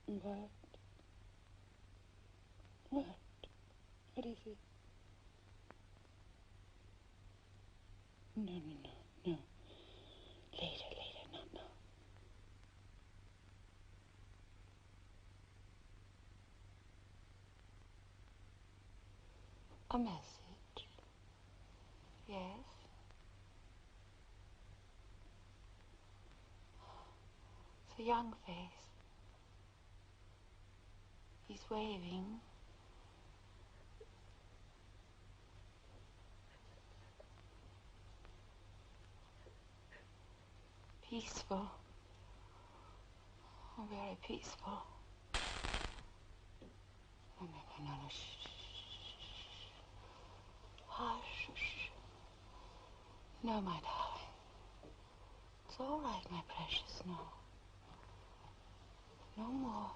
What? What? What is it? No. Later, not now. A message? Yes? It's a young face. He's waving. Peaceful. Oh, very peaceful. No. Shh. Hush. No, my darling. It's all right, my precious. No. No more.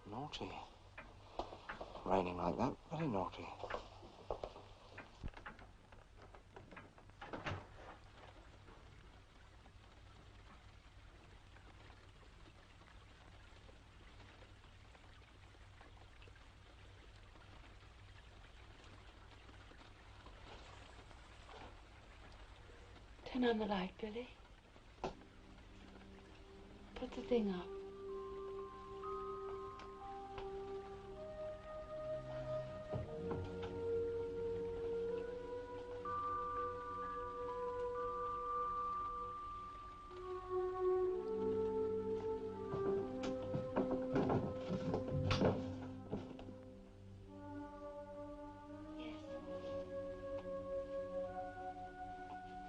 Naughty. Raining like that, very naughty. Turn on the light, Billy. Put the thing up.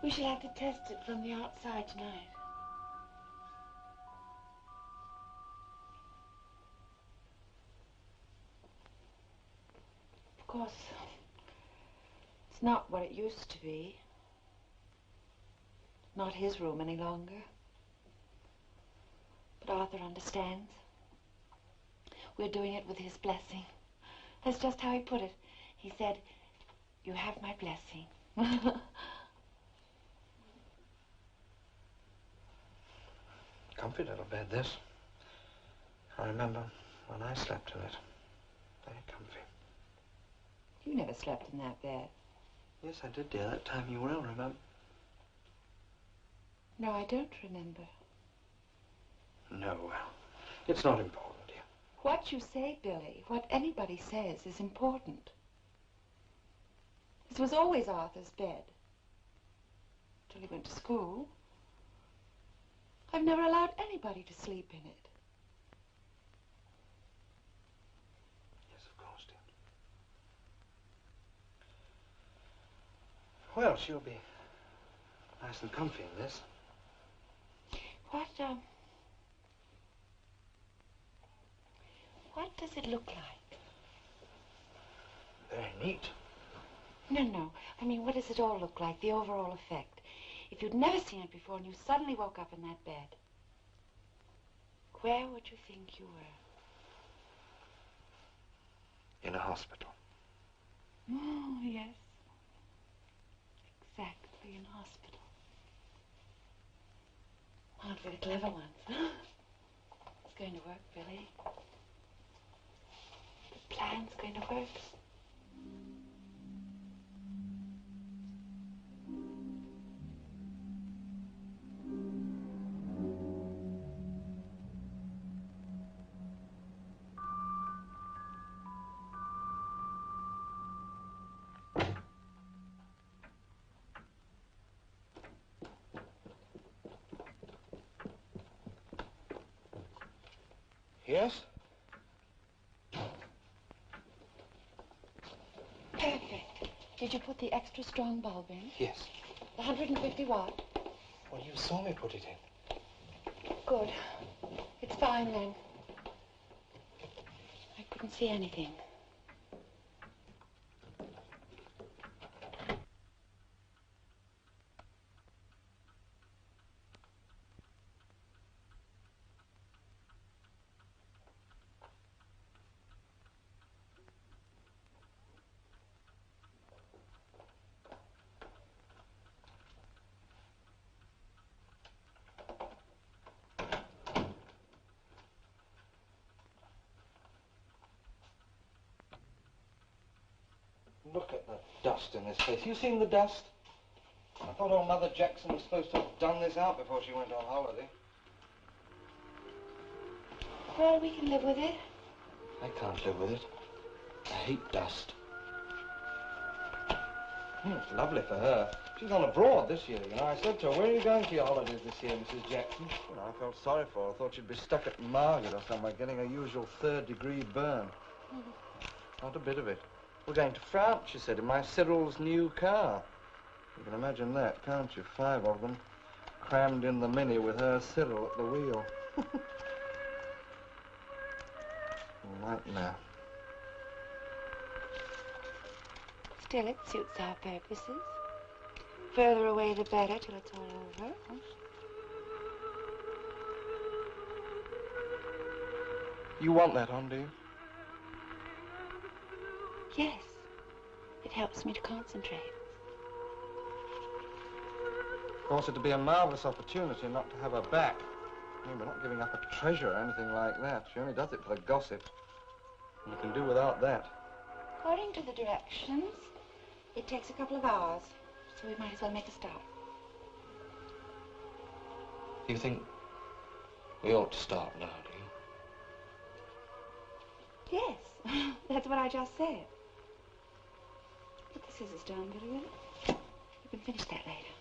We shall have to test it from the outside tonight. Of course, it's not what it used to be. Not his room any longer. But Arthur understands. We're doing it with his blessing. That's just how he put it. He said, "You have my blessing." comfy little bed, this. I remember when I slept in it. Very comfy. You never slept in that bed. Yes, I did, dear. That time you will, remember? No, I don't remember. No, well, it's not important, dear. What you say, Billy, what anybody says is important. This was always Arthur's bed. Till he went to school. I've never allowed anybody to sleep in it. Yes, of course, dear. Well, she'll be nice and comfy in this. What does it look like? Very neat. No. I mean, what does it all look like, the overall effect? If you'd never seen it before and you suddenly woke up in that bed, where would you think you were? In a hospital. Oh, yes. Exactly, in a hospital. Aren't we the clever ones? It's going to work, Billy. The plan's going to work. Yes? Perfect. Did you put the extra strong bulb in? Yes. The 150 watt? Well, you saw me put it in. Good. It's fine then. I couldn't see anything. Look at the dust in this place. You seen the dust? I thought old Mother Jackson was supposed to have done this out before she went on holiday. Well, we can live with it. I can't live with it. I hate dust. It's lovely for her. She's gone abroad this year, you know. I said to her, where are you going for your holidays this year, Mrs. Jackson? You know, I felt sorry for her. I thought she'd be stuck at Margate or somewhere getting her usual third-degree burn. Not a bit of it. We're going to France, she said, in my Cyril's new car. You can imagine that, can't you? 5 of them crammed in the Mini with her Cyril at the wheel. Nightmare. Still, it suits our purposes. Further away the better till it's all over. You want that on, do you? Yes. It helps me to concentrate. Of course, it'd be a marvellous opportunity not to have her back. I mean, we're not giving up a treasure or anything like that. She only does it for the gossip. And we can do without that. According to the directions, it takes a couple of hours, so we might as well make a start. Do you think we ought to start now, do you? Yes, that's what I just said. Put the scissors down, Billy, will you? You can finish that later.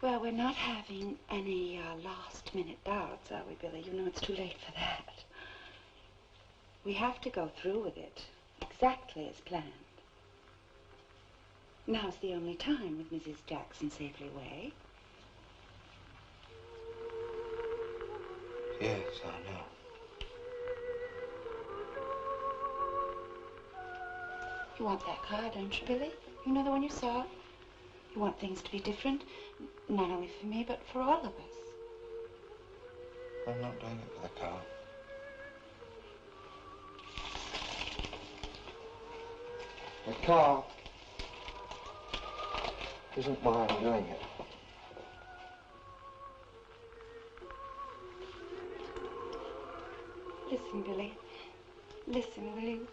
Well, we're not having any last-minute doubts, are we, Billy? You know it's too late for that. We have to go through with it, exactly as planned. Now's the only time with Mrs. Jackson safely away. Yes, I know. You want that car, don't you, Billy? You know the one you saw? You want things to be different, not only for me, but for all of us. I'm not doing it for the car. The car isn't why I'm doing it. Listen, Billy. Listen, will you?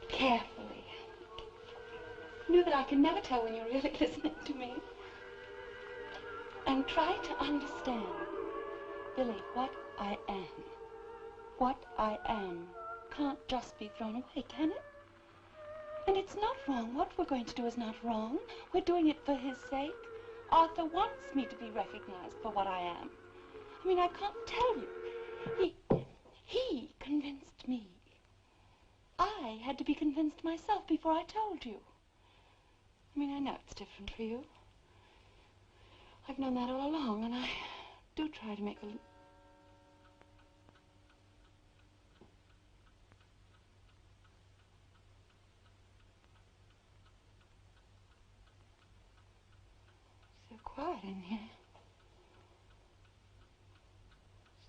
Carefully. You know that I can never tell when you're really listening to me. And try to understand, Billy, what I am can't just be thrown away, can it? And it's not wrong. What we're going to do is not wrong. We're doing it for his sake. Arthur wants me to be recognized for what I am. I mean, I can't tell you. He convinced me. I had to be convinced myself before I told you. I mean, I know it's different for you. I've known that all along, and I do try to make a... So quiet in here.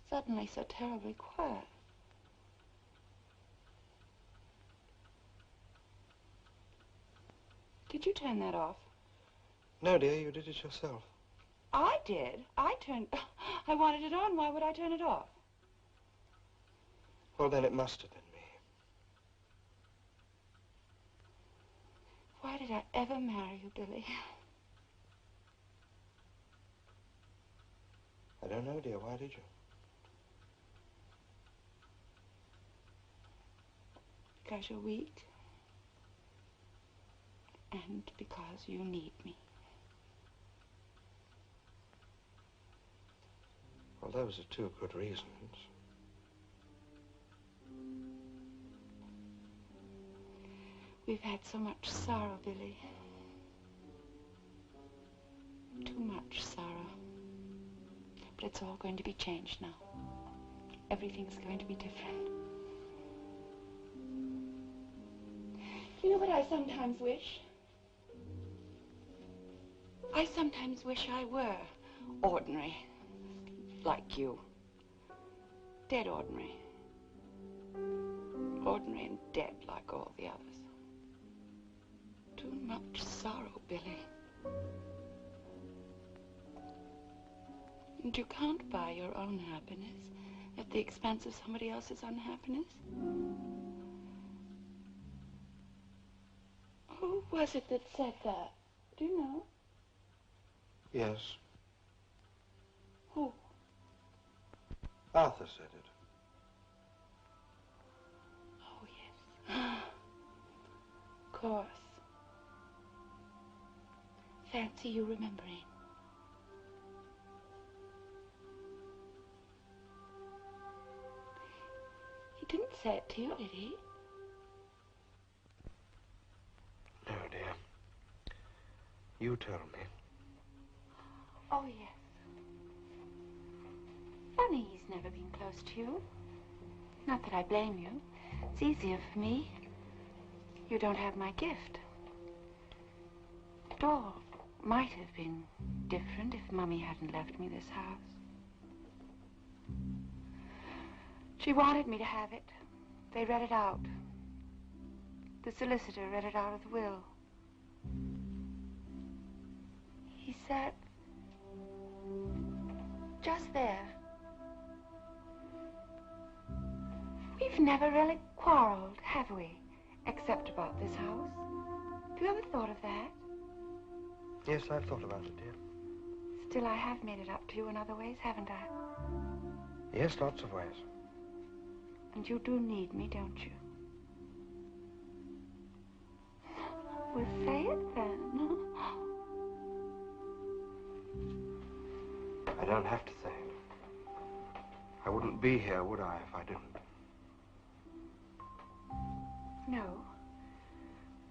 Suddenly so terribly quiet. Did you turn that off? No, dear, you did it yourself. I did. I wanted it on. Why would I turn it off? Well, then it must have been me. Why did I ever marry you, Billy? I don't know, dear. Why did you? Because you're weak. And because you need me. Well, those are two good reasons. We've had so much sorrow, Billy. Too much sorrow. But it's all going to be changed now. Everything's going to be different. You know what I sometimes wish? I sometimes wish I were ordinary, like you. Dead ordinary. Ordinary and dead like all the others. Too much sorrow, Billy. And you can't buy your own happiness at the expense of somebody else's unhappiness. Who was it that said that? Do you know? Yes. Who? Arthur said it. Oh, yes. Of course. Fancy you remembering. He didn't say it to you, did he? No, dear. You tell me. Oh, yes. Funny he's never been close to you. Not that I blame you. It's easier for me. You don't have my gift. It all might have been different if Mummy hadn't left me this house. She wanted me to have it. They read it out. The solicitor read it out of the will. He said, just there, we've never really quarreled, have we? Except about this house. Have you ever thought of that? Yes, I've thought about it, dear. Still, I have made it up to you in other ways, haven't I? Yes, lots of ways. And you do need me, don't you? Well, say it then. I don't have to say it. I wouldn't be here, would I, if I didn't? No.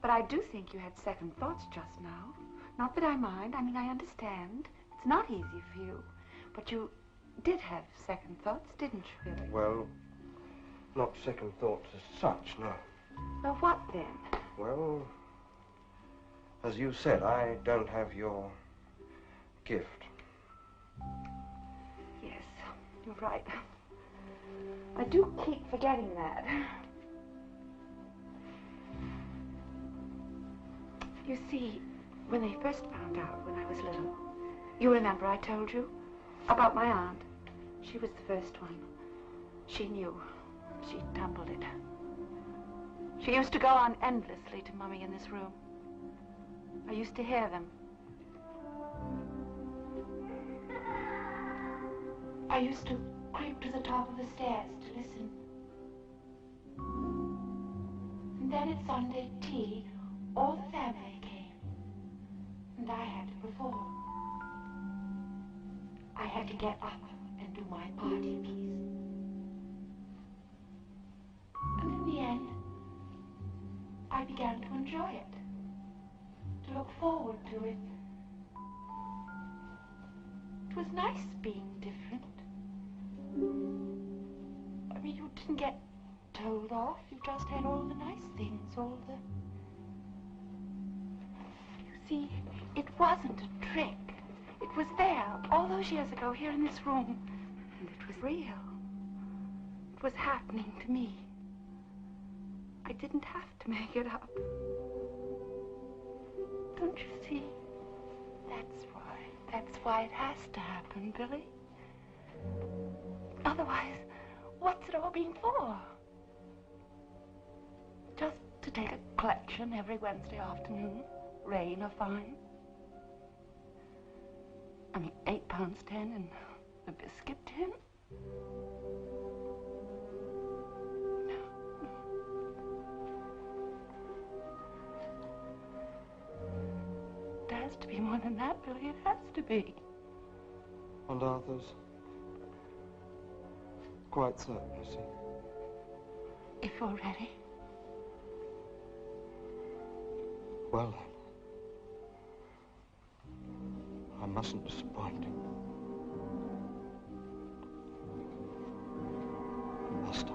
But I do think you had second thoughts just now. Not that I mind. I mean, I understand. It's not easy for you. But you did have second thoughts, didn't you, Billy? Well, not second thoughts as such, no. Well, what then? Well, as you said, I don't have your gift. Yes, you're right. I do keep forgetting that. You see, when they first found out when I was little, you remember I told you about my aunt. She was the first one. She knew. She tumbled it. She used to go on endlessly to Mummy in this room. I used to hear them. I used to creep to the top of the stairs to listen. And then at Sunday tea, all the family came. And I had to perform. I had to get up and do my party piece. And in the end, I began to enjoy it, to look forward to it. It was nice being different. I mean, you didn't get told off. You just had all the nice things, all the... You see, it wasn't a trick. It was there all those years ago here in this room. And it was real. It was happening to me. I didn't have to make it up. Don't you see? That's why it has to happen, Billy. Otherwise, what's it all been for? Just to take a collection every Wednesday afternoon, rain or fine. I mean, £8.10 in the biscuit tin. It has to be more than that, Billy. It has to be. And Arthur's quite certain, you see. If you're ready. Well, then. I mustn't disappoint him. Must I?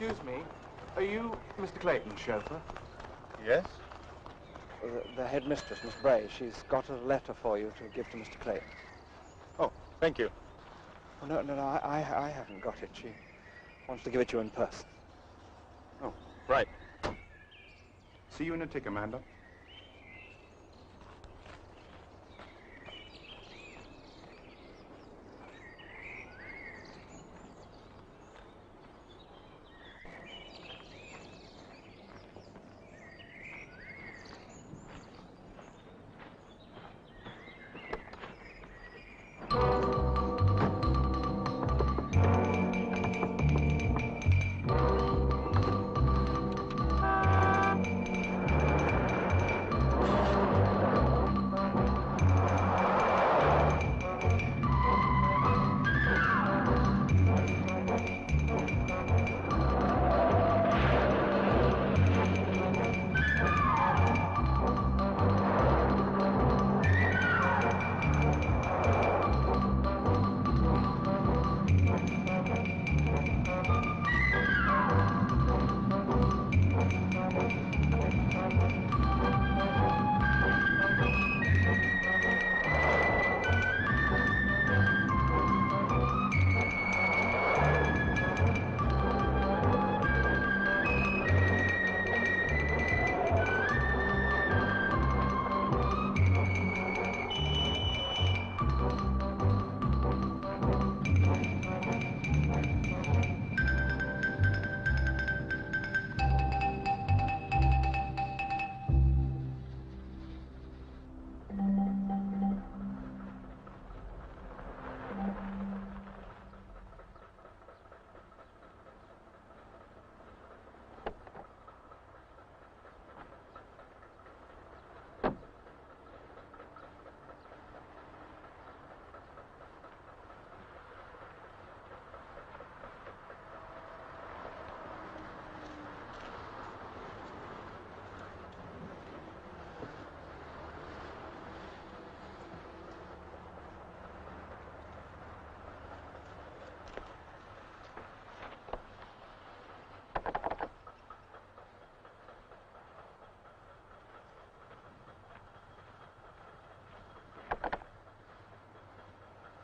Excuse me, are you Mr. Clayton's chauffeur? Yes? The headmistress, Miss Bray, she's got a letter for you to give to Mr. Clayton. Oh, thank you. Oh, no, I haven't got it. She wants to give it to you in person. Oh, right. See you in a tick, Amanda.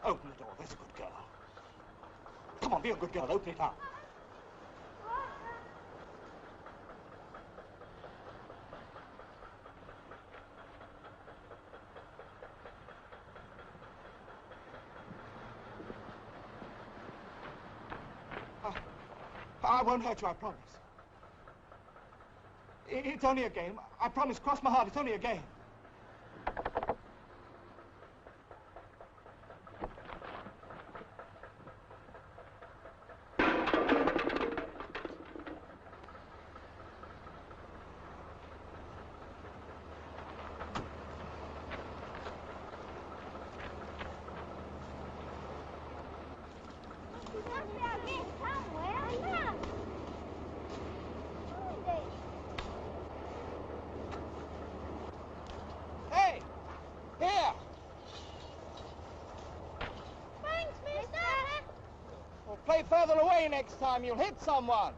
Open the door, there's a good girl. Come on, be a good girl, open it up. I won't hurt you, I promise. It's only a game. I promise, cross my heart, it's only a game. Hey! Here! Thanks, mister! Well, play further away next time. You'll hit someone.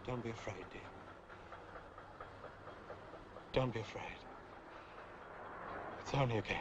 Don't be afraid, dear. Don't be afraid. It's only a game.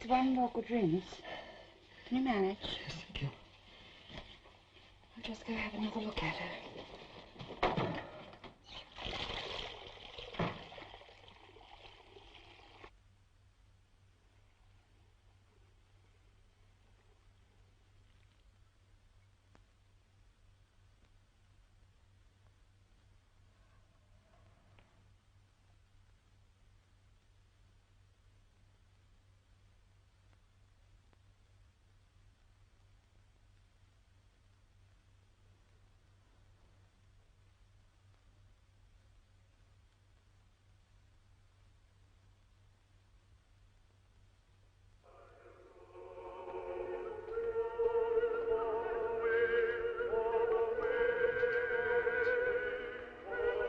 Take one more good rinse. Can you manage? Yes, thank you. I'll just go have another look at her.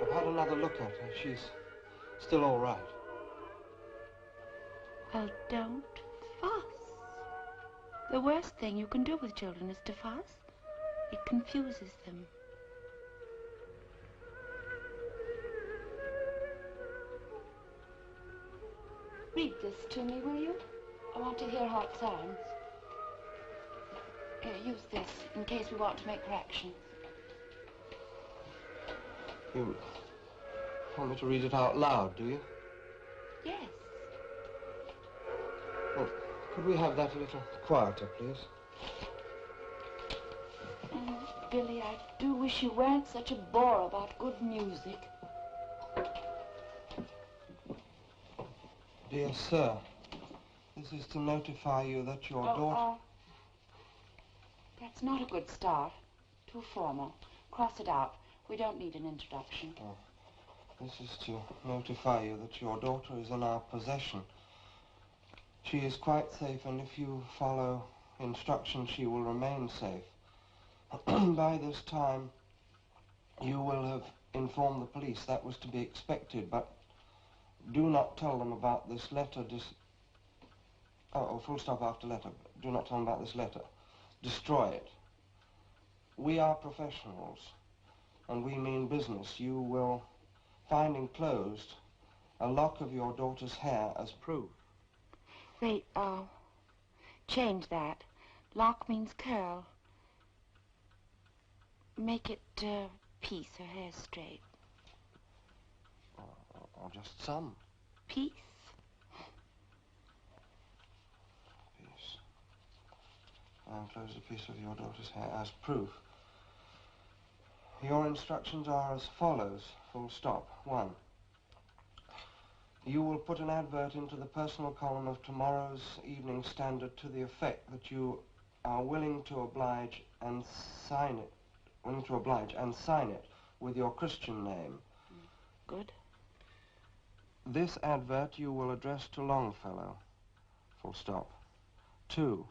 I've had another look at her. She's still all right. Well, don't fuss. The worst thing you can do with children is to fuss. It confuses them. Read this to me, will you? I want to hear how it sounds. Use this in case we want to make corrections. You want me to read it out loud, do you? Yes. Well, could we have that a little quieter, please? Billy, I do wish you weren't such a bore about good music. Dear sir, this is to notify you that your daughter... That's not a good start. Too formal. Cross it out. We don't need an introduction. Oh, this is to notify you that your daughter is in our possession. She is quite safe, and if you follow instructions, she will remain safe. By this time, you will have informed the police. That was to be expected, but do not tell them about this letter. Full stop after letter. Do not tell them about this letter. Destroy it. We are professionals, and we mean business. You will find enclosed a lock of your daughter's hair as proof. Wait, change that. Lock means curl. Make it, piece, her hair straight. Or just some. Piece? Piece. I enclosed a piece of your daughter's hair as proof. Your instructions are as follows, full stop. 1. You will put an advert into the personal column of tomorrow's Evening Standard to the effect that you are willing to oblige and sign it. Sign it with your Christian name. Good. This advert you will address to Longfellow. Full stop. 2.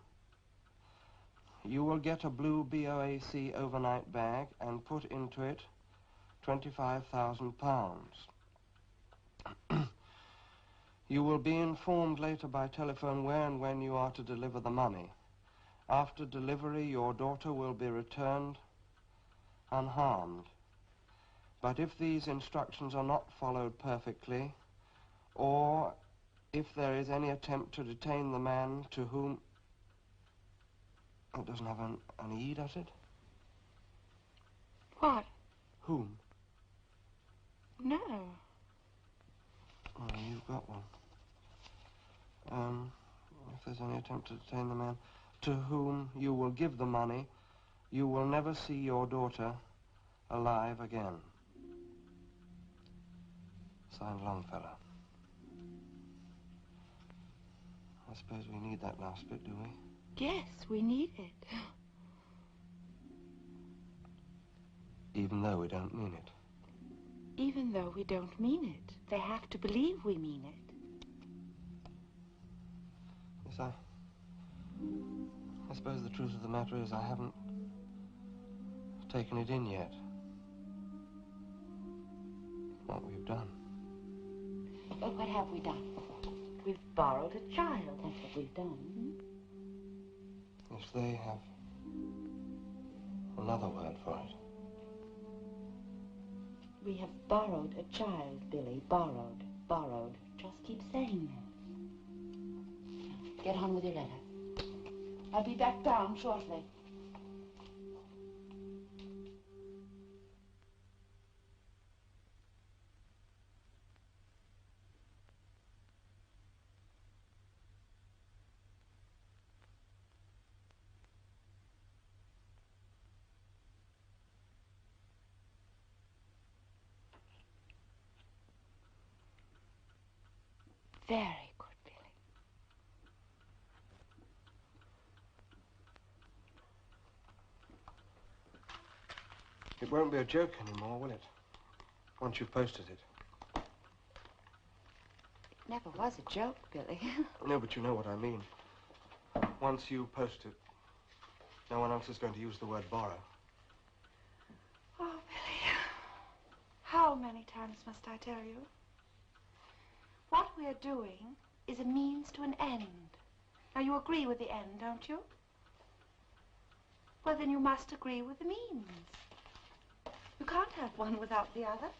You will get a blue BOAC overnight bag and put into it £25,000. You will be informed later by telephone where and when you are to deliver the money. After delivery, your daughter will be returned unharmed. But if these instructions are not followed perfectly, or if there is any attempt to detain the man to whom... It doesn't have an E, does it? What? Whom? No. Oh, you've got one. If there's any attempt to detain the man to whom you will give the money, you will never see your daughter alive again. Signed, Longfellow. I suppose we need that last bit, do we? Yes, we need it. Even though we don't mean it. Even though we don't mean it. They have to believe we mean it. Yes, I suppose the truth of the matter is I haven't taken it in yet. What we've done. But what have we done? We've borrowed a child. That's what we've done. Yes, they have another word for it. We have borrowed a child, Billy. Borrowed. Borrowed. Just keep saying that. Get on with your letter. I'll be back down shortly. Very good, Billy. It won't be a joke anymore, will it? Once you've posted it. It never was a joke, Billy. No, but you know what I mean. Once you post it, no one else is going to use the word borrow. Oh, Billy. How many times must I tell you? What we're doing is a means to an end. Now, you agree with the end, don't you? Well, then you must agree with the means. You can't have one without the other.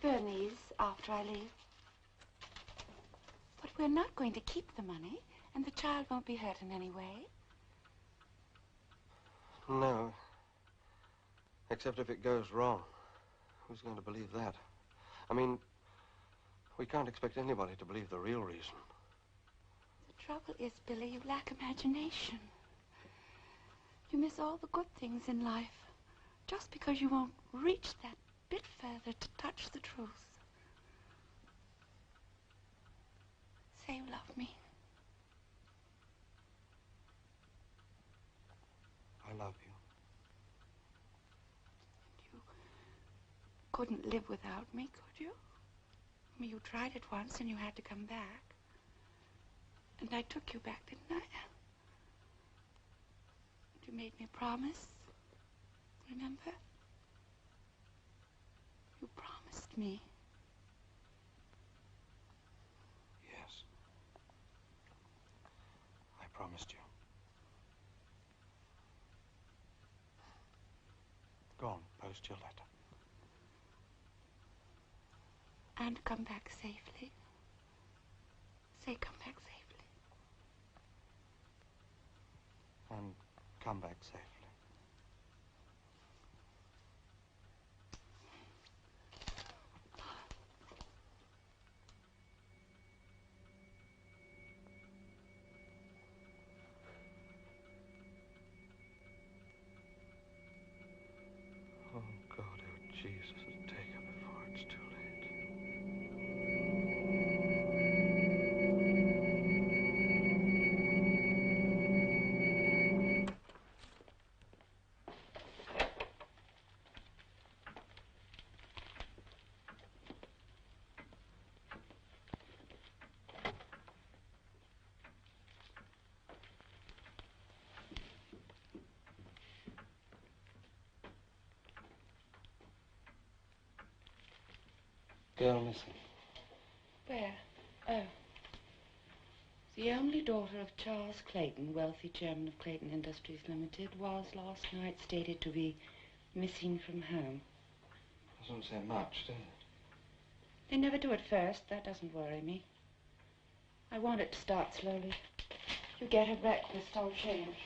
Burn these after I leave. But we're not going to keep the money, and the child won't be hurt in any way. No. Except if it goes wrong. Who's going to believe that? I mean, we can't expect anybody to believe the real reason. The trouble is, Billy, you lack imagination. You miss all the good things in life just because you won't reach that bit further to touch the truth. Say you love me. I love you. You couldn't live without me, could you? I mean, you tried it once and you had to come back. And I took you back, didn't I? You made me promise. Remember? You promised me. Yes. I promised you. Go on, post your letter. And come back safely. Say, come back safely. And come back safely. Oh, God, oh, Jesus, take her before it's too late. Girl missing. Where? Oh. The only daughter of Charles Clayton, wealthy chairman of Clayton Industries Limited, was last night stated to be missing from home. Doesn't say much, does it? They never do at first. That doesn't worry me. I want it to start slowly. You get her breakfast, I'll change.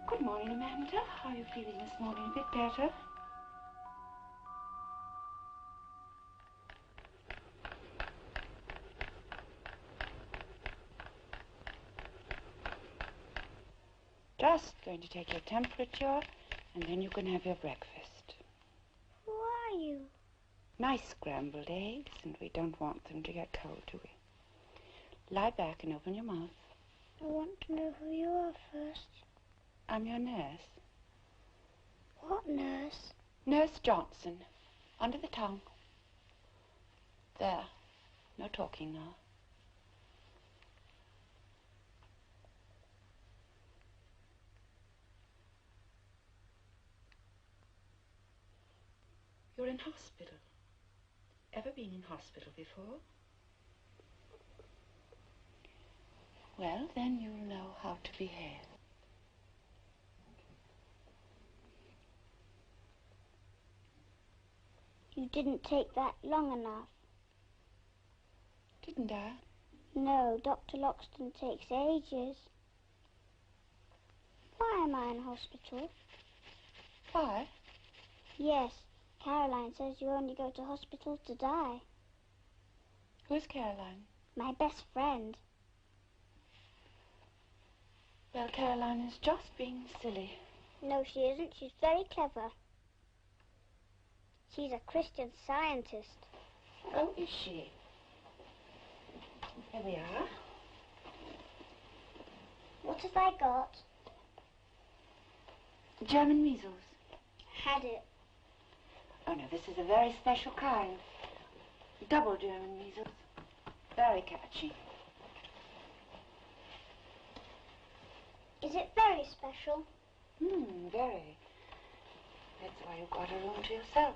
Good morning, Amanda. How are you feeling this morning? A bit better? Just going to take your temperature, and then you can have your breakfast. Who are you? Nice scrambled eggs, and we don't want them to get cold, do we? Lie back and open your mouth. I want to know who you are first. I'm your nurse. What nurse? Nurse Johnson. Under the tongue. There. No talking now. You're in hospital. Ever been in hospital before? Well, then you'll know how to behave. You didn't take that long enough. Didn't I? No, Dr. Loxton takes ages. Why am I in hospital? Why? Yes, Caroline says you only go to hospital to die. Who's Caroline? My best friend. Well, Caroline is just being silly. No, she isn't. She's very clever. She's a Christian Scientist. Oh, is she? Here we are. What have I got? German measles. Had it. Oh, no, this is a very special kind. Double German measles. Very catchy. Is it very special? Very. That's why you've got a room to yourself.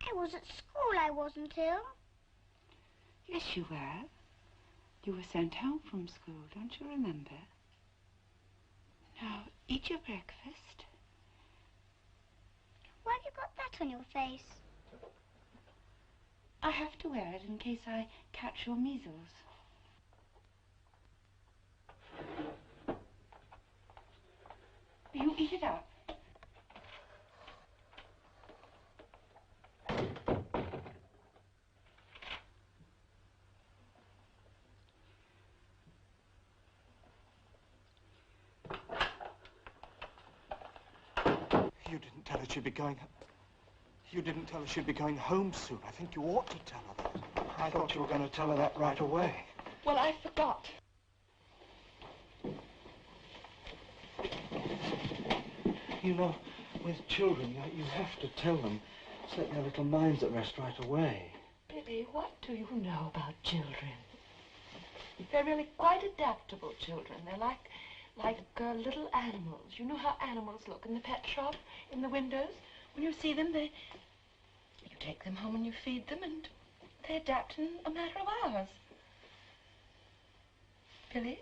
I was at school. I wasn't ill. Yes, you were. You were sent home from school, don't you remember? Now, eat your breakfast. Why have you got that on your face? I have to wear it in case I catch your measles. You eat it up. You didn't tell her she'd be going... You didn't tell her she'd be going home soon. I think you ought to tell her that. I thought you were going to tell her that right away. Well, I forgot. You know, with children, you have to tell them. Set their little minds at rest right away. Billy, what do you know about children? They're really quite adaptable children. They're like little animals. You know how animals look in the pet shop, in the windows? When you see them, you take them home and you feed them, and they adapt in a matter of hours. Billy?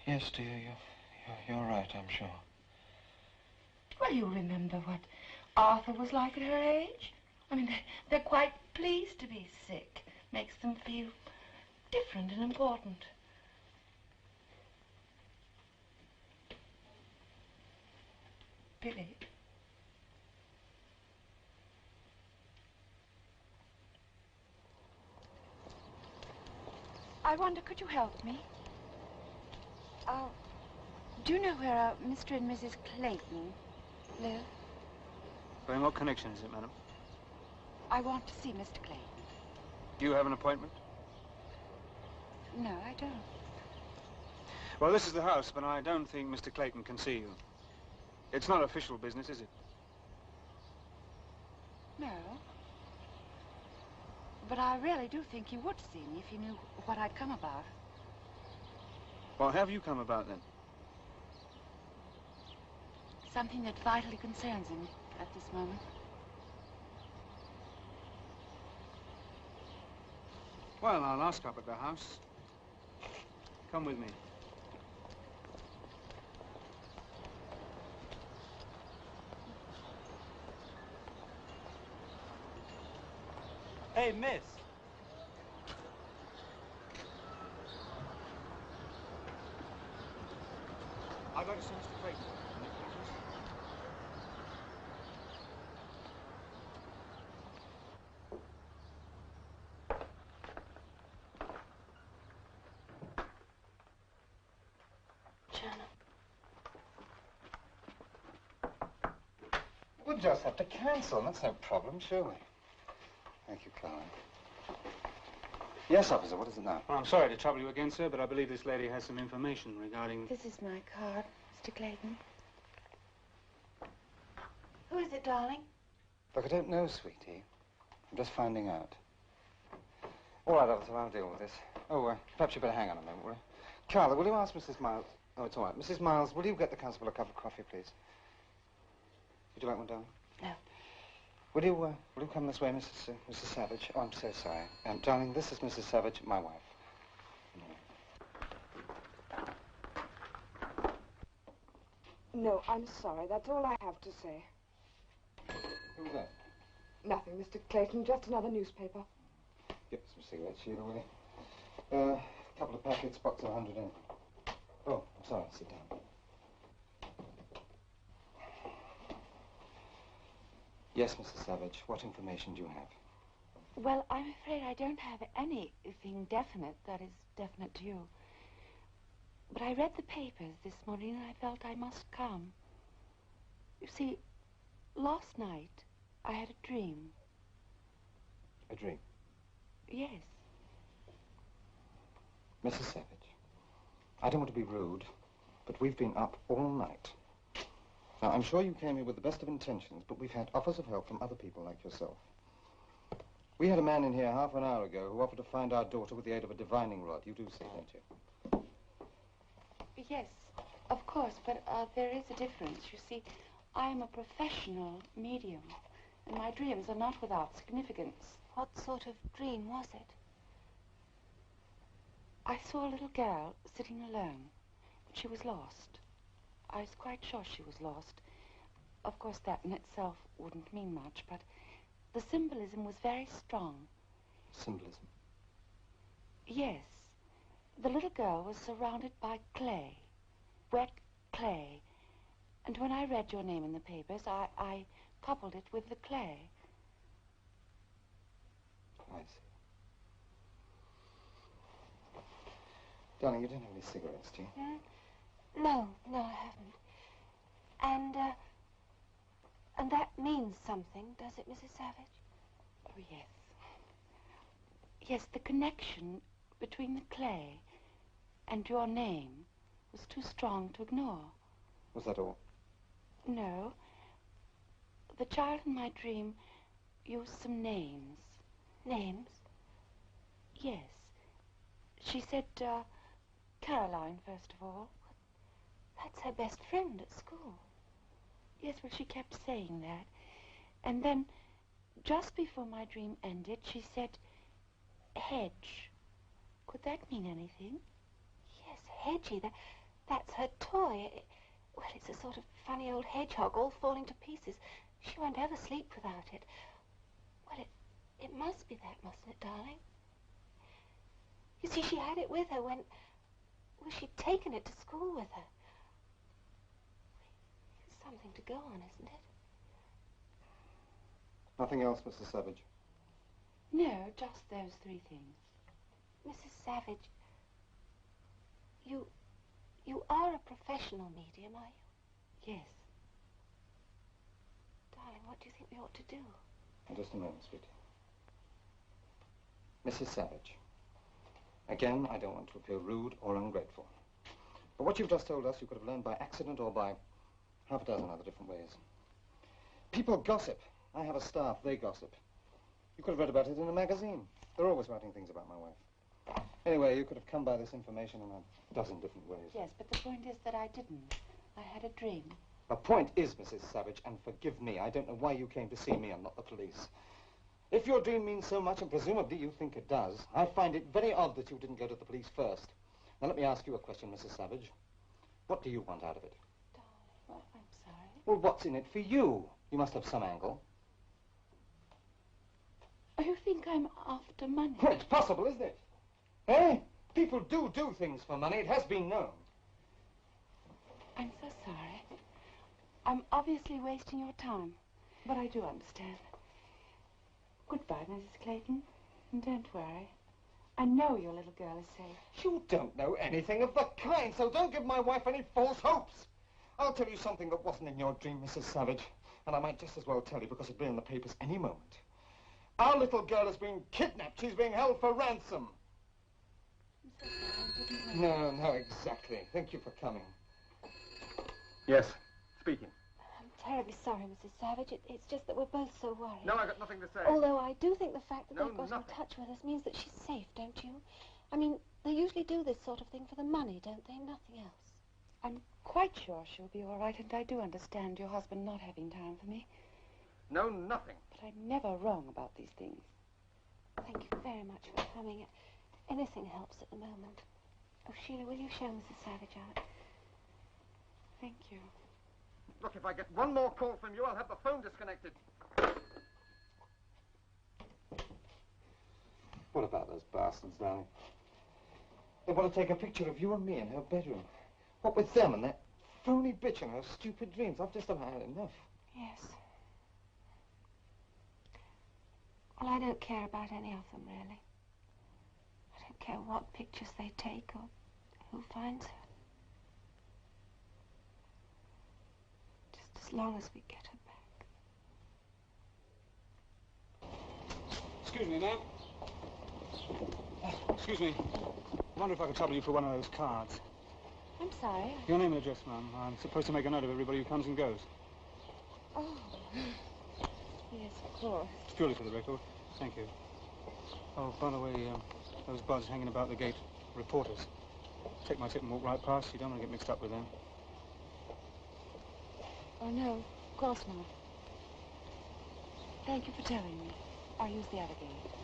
Yes, dear, you're right, I'm sure. Well, you remember what Arthur was like at her age? I mean, they're quite pleased to be sick. Makes them feel different and important. Billy? I wonder, could you help me? Do you know where Mr. and Mrs. Clayton live? Well, in what connection is it, madam? I want to see Mr. Clayton. Do you have an appointment? No, I don't. Well, this is the house, but I don't think Mr. Clayton can see you. It's not official business, is it? No. But I really do think you would see me if you knew what I'd come about. Well, have you come about, then? Something that vitally concerns him at this moment. Well, I'll ask up at the house. Come with me. Hey, miss. I'd like to see Mr. Clayton. just have to cancel. That's no problem, surely. Thank you, Caroline. Yes, officer, what is it now? Well, I'm sorry to trouble you again, sir, but I believe this lady has some information regarding... This is my card, Mr. Clayton. Who is it, darling? Look, I don't know, sweetie. I'm just finding out. All right, officer, I'll deal with this. Oh, perhaps you better hang on a moment, will you? Carla, will you ask Mrs. Miles... Oh, it's all right. Mrs. Miles, will you get the constable a cup of coffee, please? Would you like one, darling? No. Will you come this way, Mrs. Savage? Oh, I'm so sorry. Darling, this is Mrs. Savage, my wife. No, I'm sorry. That's all I have to say. Who's that? Nothing, Mr. Clayton. Just another newspaper. Get some cigarettes, Sheila, will you? A couple of packets, box of 100 in. Oh, I'm sorry. Sit down. Yes, Mrs. Savage. What information do you have? Well, I'm afraid I don't have anything definite that is definite to you. But I read the papers this morning and I felt I must come. You see, last night I had a dream. A dream? Yes. Mrs. Savage, I don't want to be rude, but we've been up all night. Now, I'm sure you came here with the best of intentions, but we've had offers of help from other people like yourself. We had a man in here half an hour ago who offered to find our daughter with the aid of a divining rod. You do see, don't you? Yes, of course, but there is a difference. You see, I am a professional medium, and my dreams are not without significance. What sort of dream was it? I saw a little girl sitting alone, but she was lost. I was quite sure she was lost. Of course, that in itself wouldn't mean much, but the symbolism was very strong. Symbolism? Yes. The little girl was surrounded by clay, wet clay. And when I read your name in the papers, I coupled it with the clay. I see. Darling, you don't have any cigarettes, do you? No, I haven't. And that means something, does it, Mrs. Savage? Oh, yes. Yes, the connection between the clay and your name was too strong to ignore. Was that all? No. The child in my dream used some names. Names? Yes. She said, Caroline, first of all. That's her best friend at school. Yes, well, she kept saying that. And then, just before my dream ended, she said, hedge. Could that mean anything? Yes, Hedgie. That's her toy. Well, it's a sort of funny old hedgehog all falling to pieces. She won't ever sleep without it. Well, it must be that, mustn't it, darling? You see, she had it with her when... Well, she'd taken it to school with her. It's something to go on, isn't it? Nothing else, Mrs. Savage? No, just those three things. Mrs. Savage, you are a professional medium, are you? Yes. Darling, what do you think we ought to do? Just a moment, sweetie. Mrs. Savage, again, I don't want to appear rude or ungrateful. But what you've just told us, you could have learned by accident or by half a dozen other different ways. People gossip. I have a staff, they gossip. You could have read about it in a magazine. They're always writing things about my wife. Anyway, you could have come by this information in a dozen different ways. Yes, but the point is that I didn't. I had a dream. The point is, Mrs. Savage, and forgive me, I don't know why you came to see me and not the police. If your dream means so much, and presumably you think it does, I find it very odd that you didn't go to the police first. Now, let me ask you a question, Mrs. Savage. What do you want out of it? Darling, well, I'm sorry. Well, what's in it for you? You must have some angle. Oh, you think I'm after money? Well, it's possible, isn't it? Eh? People do things for money. It has been known. I'm so sorry. I'm obviously wasting your time, but I do understand. Goodbye, Mrs. Clayton, and don't worry. I know your little girl is safe. You don't know anything of the kind, so don't give my wife any false hopes. I'll tell you something that wasn't in your dream, Mrs. Savage. And I might just as well tell you because it'll be in the papers any moment. Our little girl is being kidnapped. She's being held for ransom. I'm so sorry, I didn't know. No, exactly. Thank you for coming. Yes, speaking. I'm terribly sorry, Mrs. Savage. It's just that we're both so worried. No, I got nothing to say. Although I do think the fact that No, they've got nothing. in touch with us means that she's safe, don't you? I mean, they usually do this sort of thing for the money, don't they? Nothing else. I'm quite sure she'll be all right, and I do understand your husband not having time for me. No, nothing. But I'm never wrong about these things. Thank you very much for coming. Anything helps at the moment. Oh, Sheila, will you show Mrs. Savage out? Thank you. Look, if I get one more call from you, I'll have the phone disconnected. What about those bastards, darling? They want to take a picture of you and me in her bedroom. What with them and that phony bitch and her stupid dreams? I've just about had enough. Yes. Well, I don't care about any of them, really. I don't care what pictures they take or who finds her. Just as long as we get her back. Excuse me, ma'am. Excuse me. I wonder if I could trouble you for one of those cards. I'm sorry. Your name and address, ma'am. I'm supposed to make a note of everybody who comes and goes. Oh. Yes, of course. It's purely for the record. Thank you. Oh, by the way, those buds hanging about the gate, reporters. Take my tip and walk right past. You don't want to get mixed up with them. Oh, no, of course not. Thank you for telling me. I'll use the other gate.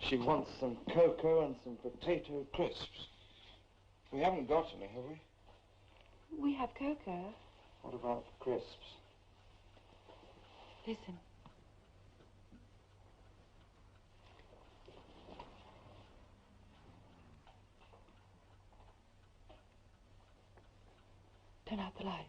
She wants some cocoa and some potato crisps. We haven't got any, have we? We have cocoa. What about crisps? Listen. Turn out the light.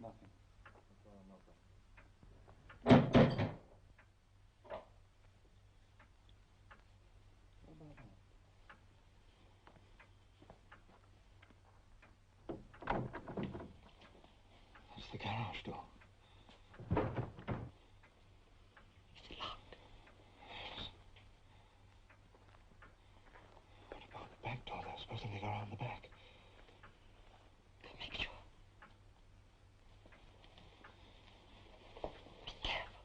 Nothing. That's the garage door. Is it locked? Yes. What about the back door, though? Supposing they go around the back. Go make sure. Be careful.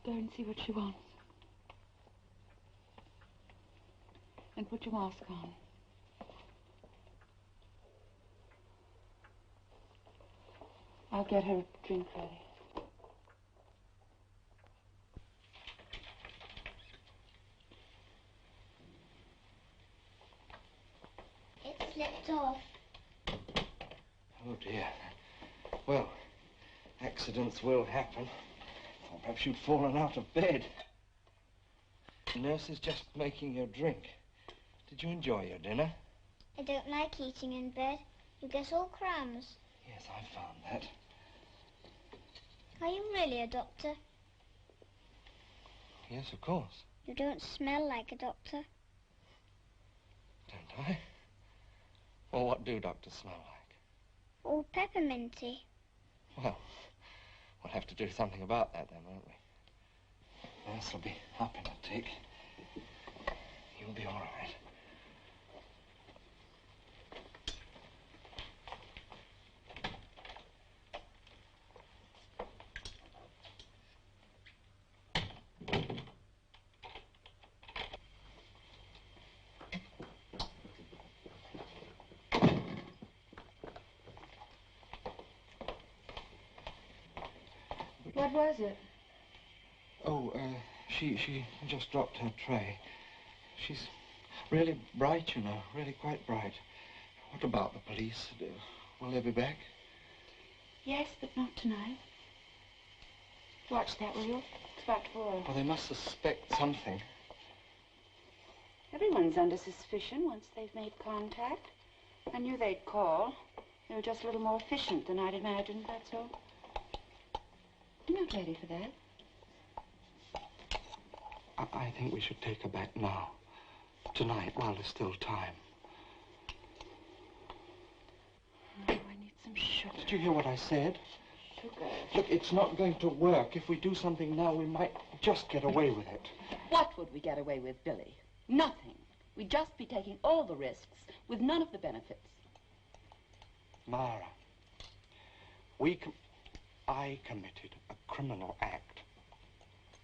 Go and see what she wants. And put your mask on. I'll get her a drink ready. It slipped off. Oh, dear. Well, accidents will happen. Or perhaps you'd fallen out of bed. The nurse is just making your drink. Did you enjoy your dinner? I don't like eating in bed. You get all crumbs. Yes, I found that. Are you really a doctor? Yes, of course. You don't smell like a doctor. Don't I? Well, what do doctors smell like? All pepperminty. Well, we'll have to do something about that then, won't we? Nurse will be up in a tick. You'll be all right. What was it? Oh, she just dropped her tray. She's really bright, you know, really quite bright. What about the police? Will they be back? Yes, but not tonight. Watch that, will you? It's about 4. Well, they must suspect something. Everyone's under suspicion once they've made contact. I knew they'd call. They were just a little more efficient than I'd imagined, that's all. You're not ready for that. I think we should take her back now. Tonight, while there's still time. Oh, I need some sugar. Did you hear what I said? Sugar. Look, it's not going to work. If we do something now, we might just get away with it. What would we get away with, Billy? Nothing. We'd just be taking all the risks with none of the benefits. Mara, I committed a criminal act.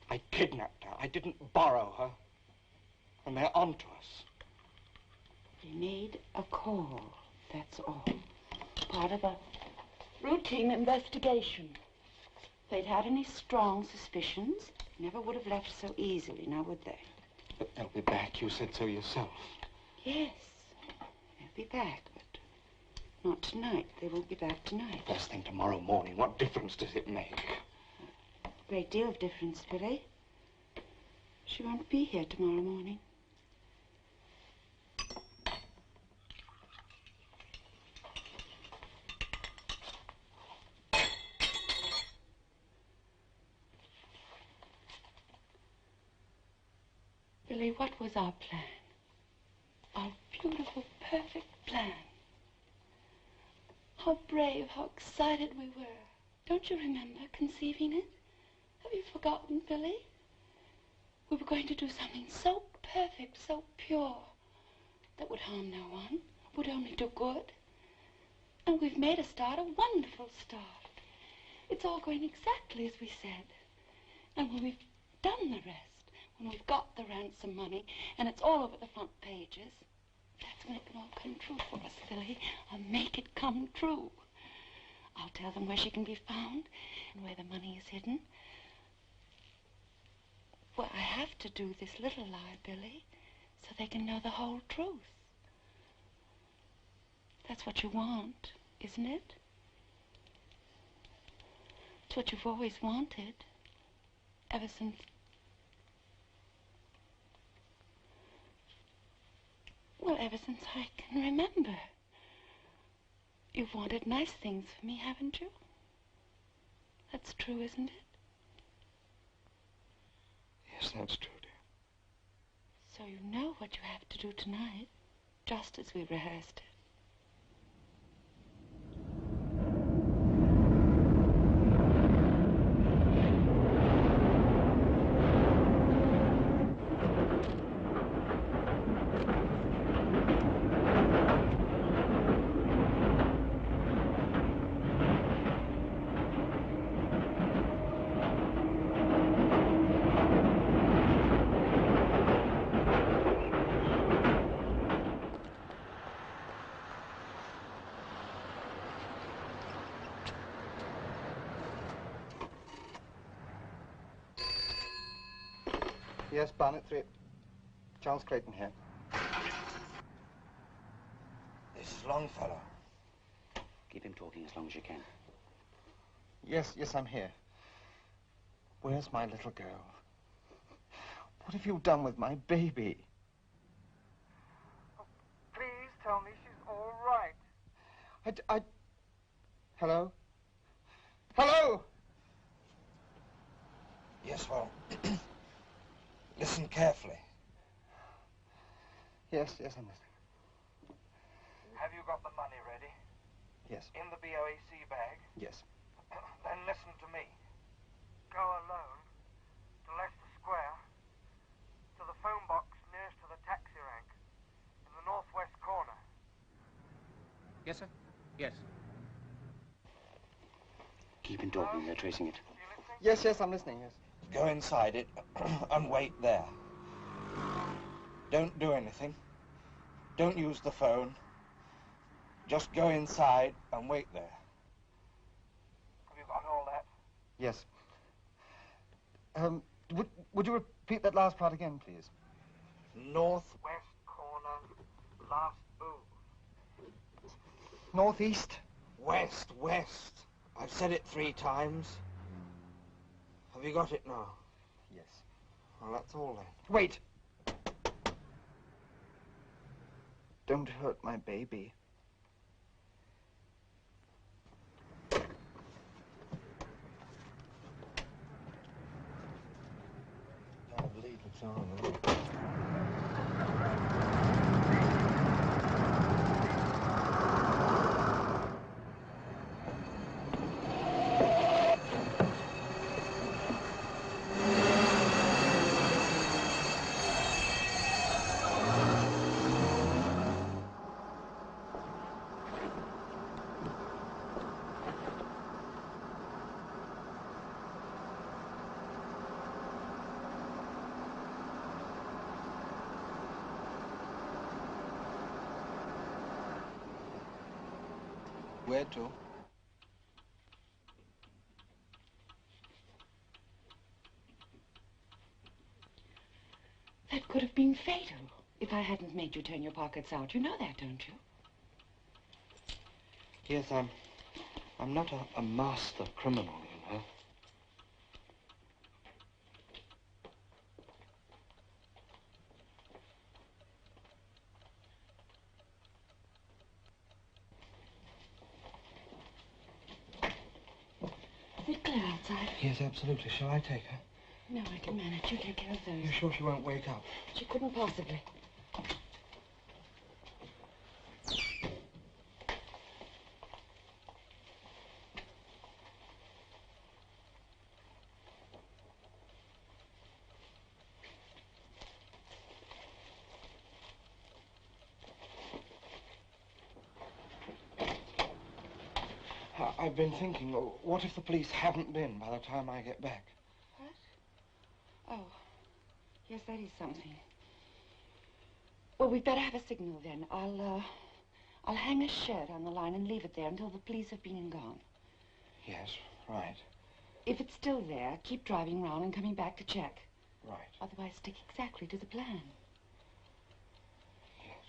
I kidnapped her. I didn't borrow her. And they're onto us. They made a call, that's all. Part of a routine investigation. If they'd had any strong suspicions, they never would have left so easily, now would they? But they'll be back. You said so yourself. Yes, they'll be back, but not tonight. They won't be back tonight. First thing tomorrow morning. What difference does it make? A great deal of difference, Billy. She won't be here tomorrow morning. Billy, what was our plan? Our beautiful, perfect plan. How brave, how excited we were. Don't you remember conceiving it? Have you forgotten, Billy? We were going to do something so perfect, so pure, that would harm no one, would only do good. And we've made a start, a wonderful start. It's all going exactly as we said. And when we've done the rest, when we've got the ransom money, and it's all over the front pages, that's when it can all come true for us, Billy. I'll make it come true. I'll tell them where she can be found and where the money is hidden. Well, I have to do this little lie, Billy, so they can know the whole truth. That's what you want, isn't it? It's what you've always wanted, ever since... Well, ever since I can remember. You've wanted nice things for me, haven't you? That's true, isn't it? Yes, that's true, dear. So you know what you have to do tonight, just as we rehearsed it. Yes, Barnett 3. Charles Clayton here. This is Longfellow. Keep him talking as long as you can. Yes, I'm here. Where's my little girl? What have you done with my baby? Oh, please tell me she's all right. Hello? Hello? Yes, well, listen carefully. Yes, I'm listening. Have you got the money ready? Yes. In the BOAC bag? Yes. Then listen to me. Go alone to Leicester Square, to the phone box nearest to the taxi rank, in the northwest corner. Yes, sir? Yes. Keep him talking. They're tracing it. Yes, I'm listening, yes. Go inside it and wait there. Don't do anything. Don't use the phone. Just go inside and wait there. Have you got all that? Yes. Would you repeat that last part again, please? Northwest corner, last move. Northeast? West. I've said it 3 times. Have you got it now? Yes. Well, that's all then. Wait! Don't hurt my baby. I believe it's on. Where to? That could have been fatal if I hadn't made you turn your pockets out. You know that, don't you? Yes, I'm not a master criminal, you know. Is it clear outside? Yes, absolutely. Shall I take her? No, I can manage. You take care of those. You sure she won't wake up? She couldn't possibly. I've been thinking, what if the police haven't been by the time I get back? What? Oh, yes, that is something. Well, we'd better have a signal then. I'll hang a shirt on the line and leave it there until the police have been and gone. Yes, right. If it's still there, keep driving round and coming back to check. Right. Otherwise, stick exactly to the plan. Yes.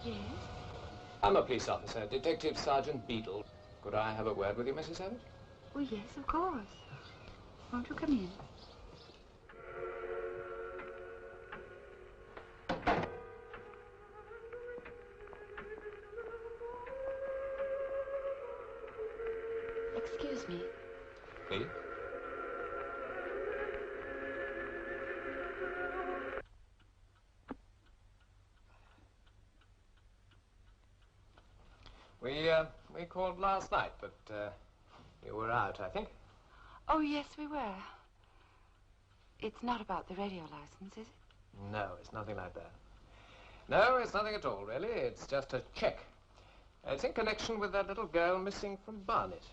Yes? I'm a police officer, Detective Sergeant Beadle. Could I have a word with you, Mrs. Savage? Oh, yes, of course. Won't you come in? Excuse me. Please? We called last night, but you were out, I think. Oh, yes, we were. It's not about the radio license, is it? No, it's nothing like that. No, it's nothing at all, really. It's just a check. It's in connection with that little girl missing from Barnet.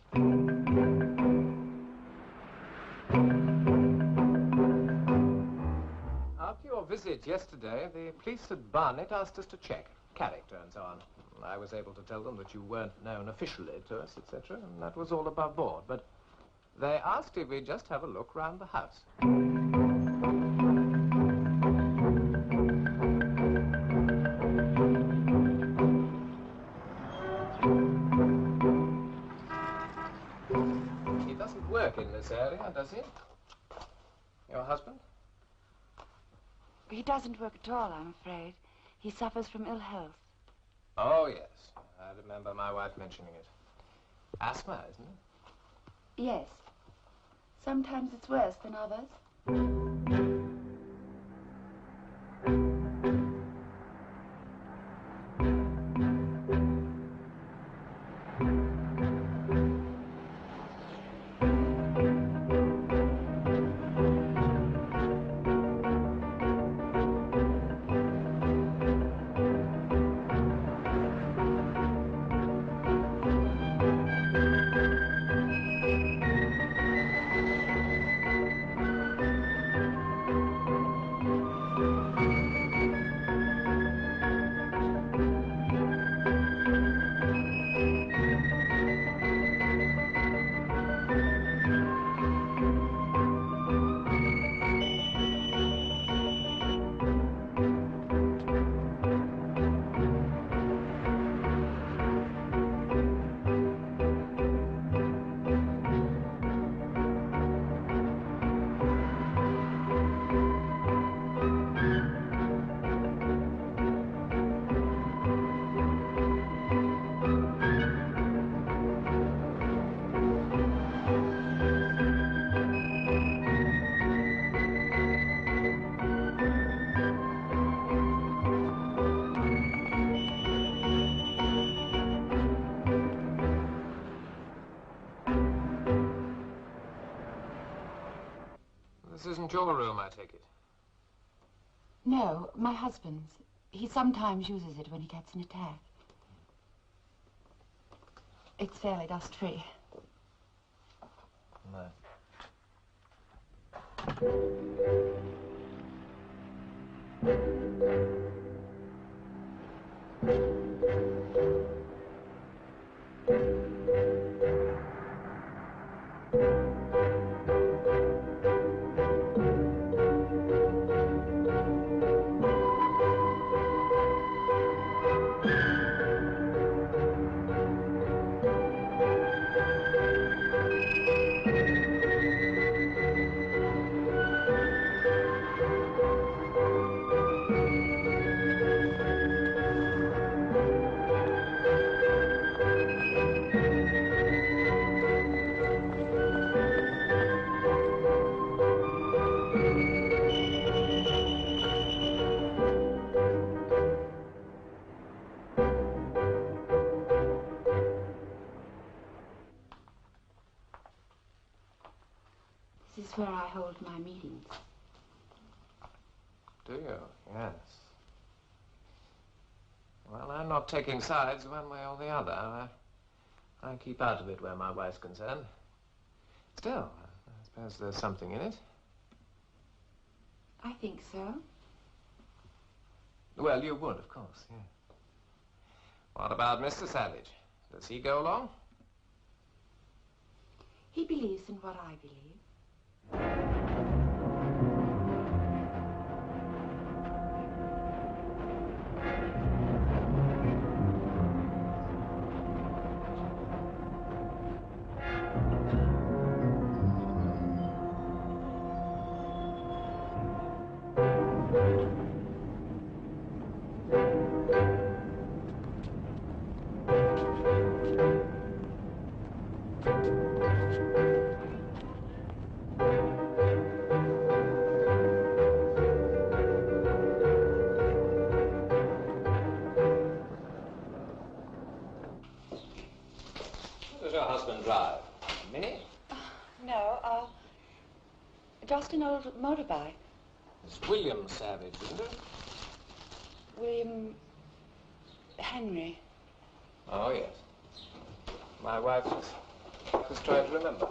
After your visit yesterday, the police at Barnet asked us to check character and so on. I was able to tell them that you weren't known officially to us, etc., and that was all above board. But they asked if we'd just have a look round the house. He doesn't work in this area, does he? Your husband? He doesn't work at all, I'm afraid. He suffers from ill health. Oh, yes. I remember my wife mentioning it. Asthma, isn't it? Yes. Sometimes it's worse than others. This isn't your room, I take it. No, my husband's. He sometimes uses it when he gets an attack. It's fairly dust-free. No. This is where I hold my meetings. Do you? Yes. Well, I'm not taking sides one way or the other. I keep out of it where my wife's concerned. Still, I suppose there's something in it. I think so. Well, you would, of course, yeah. What about Mr. Savage? Does he go along? He believes in what I believe. Just an old motorbike. It's William Savage, isn't it? William Henry. Oh, yes. My wife just trying to remember.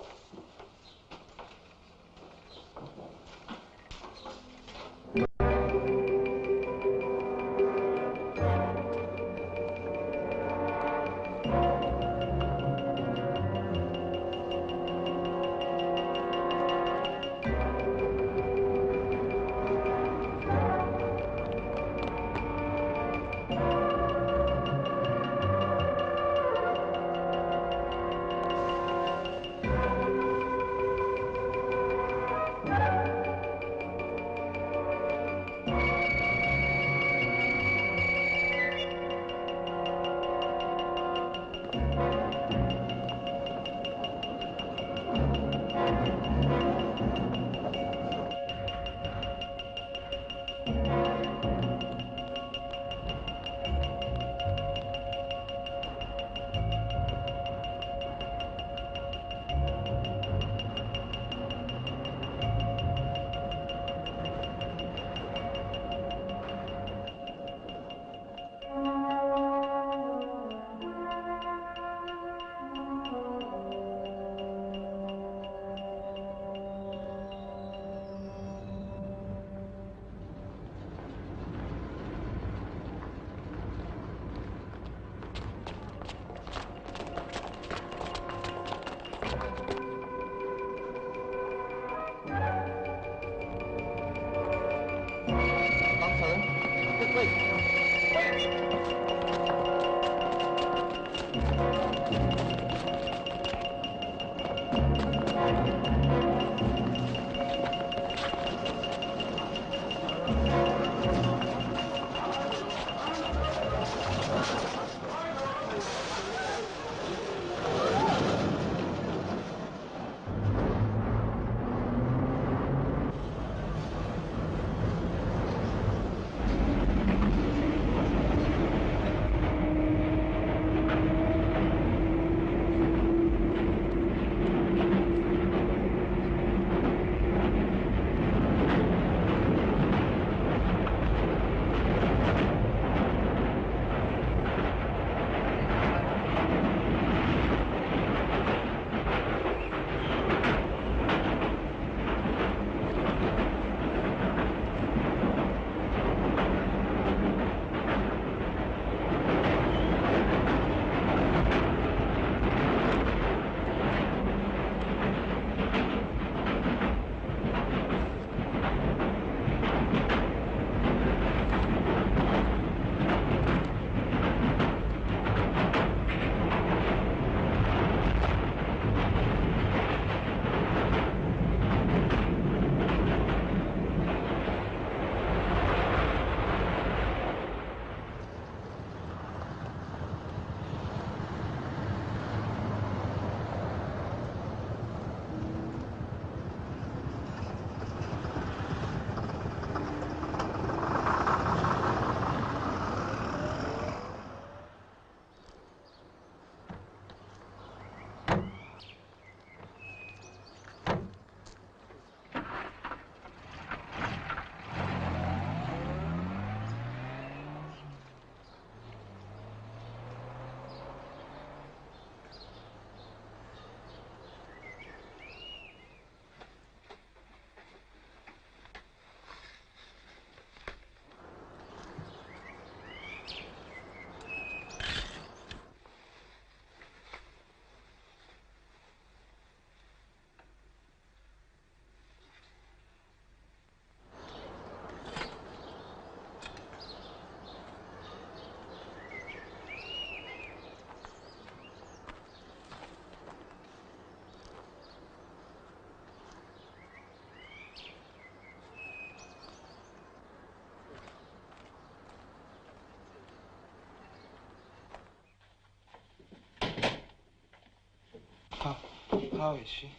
How is she?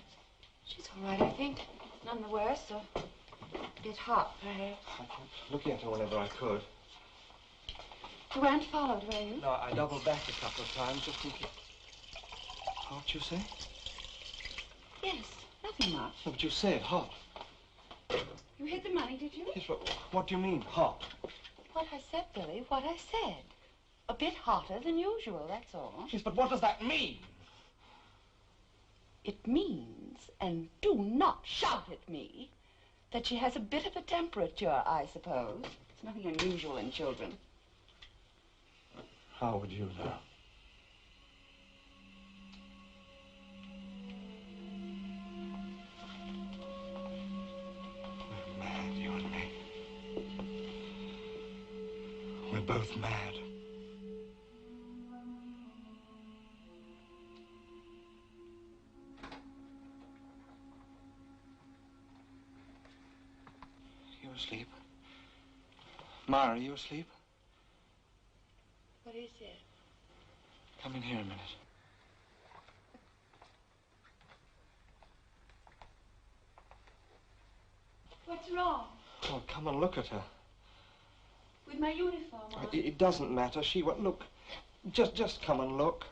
She's all right, I think. None the worse, a bit hot, perhaps. I kept looking at her whenever I could. You weren't followed, were you? No, I doubled back a couple of times just thinking... Hot, you say? Yes, nothing much. No, but you said hot. You hid the money, did you? Yes, what do you mean, hot? What I said, Billy, what I said. A bit hotter than usual, that's all. Yes, but what does that mean? It means, and do not shout at me, that she has a bit of a temperature, I suppose. It's nothing unusual in children. How would you know? We're mad, you and me. We're both mad. You asleep? Mara, are you asleep? What is it? Come in here a minute. What's wrong? Oh, come and look at her. With my uniform on? It doesn't matter. She won't look. Just come and look.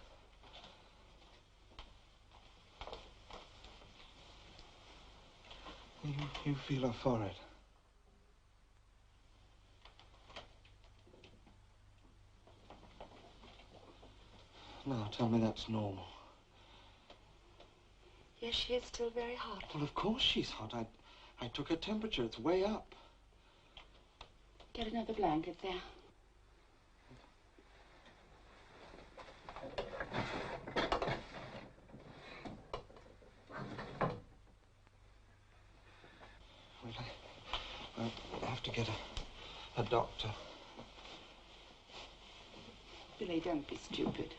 You feel her forehead. Now, tell me that's normal. Yes, she is still very hot. Well, of course she's hot. I took her temperature. It's way up. Get another blanket there. Well, I have to get a doctor. Billy, don't be stupid.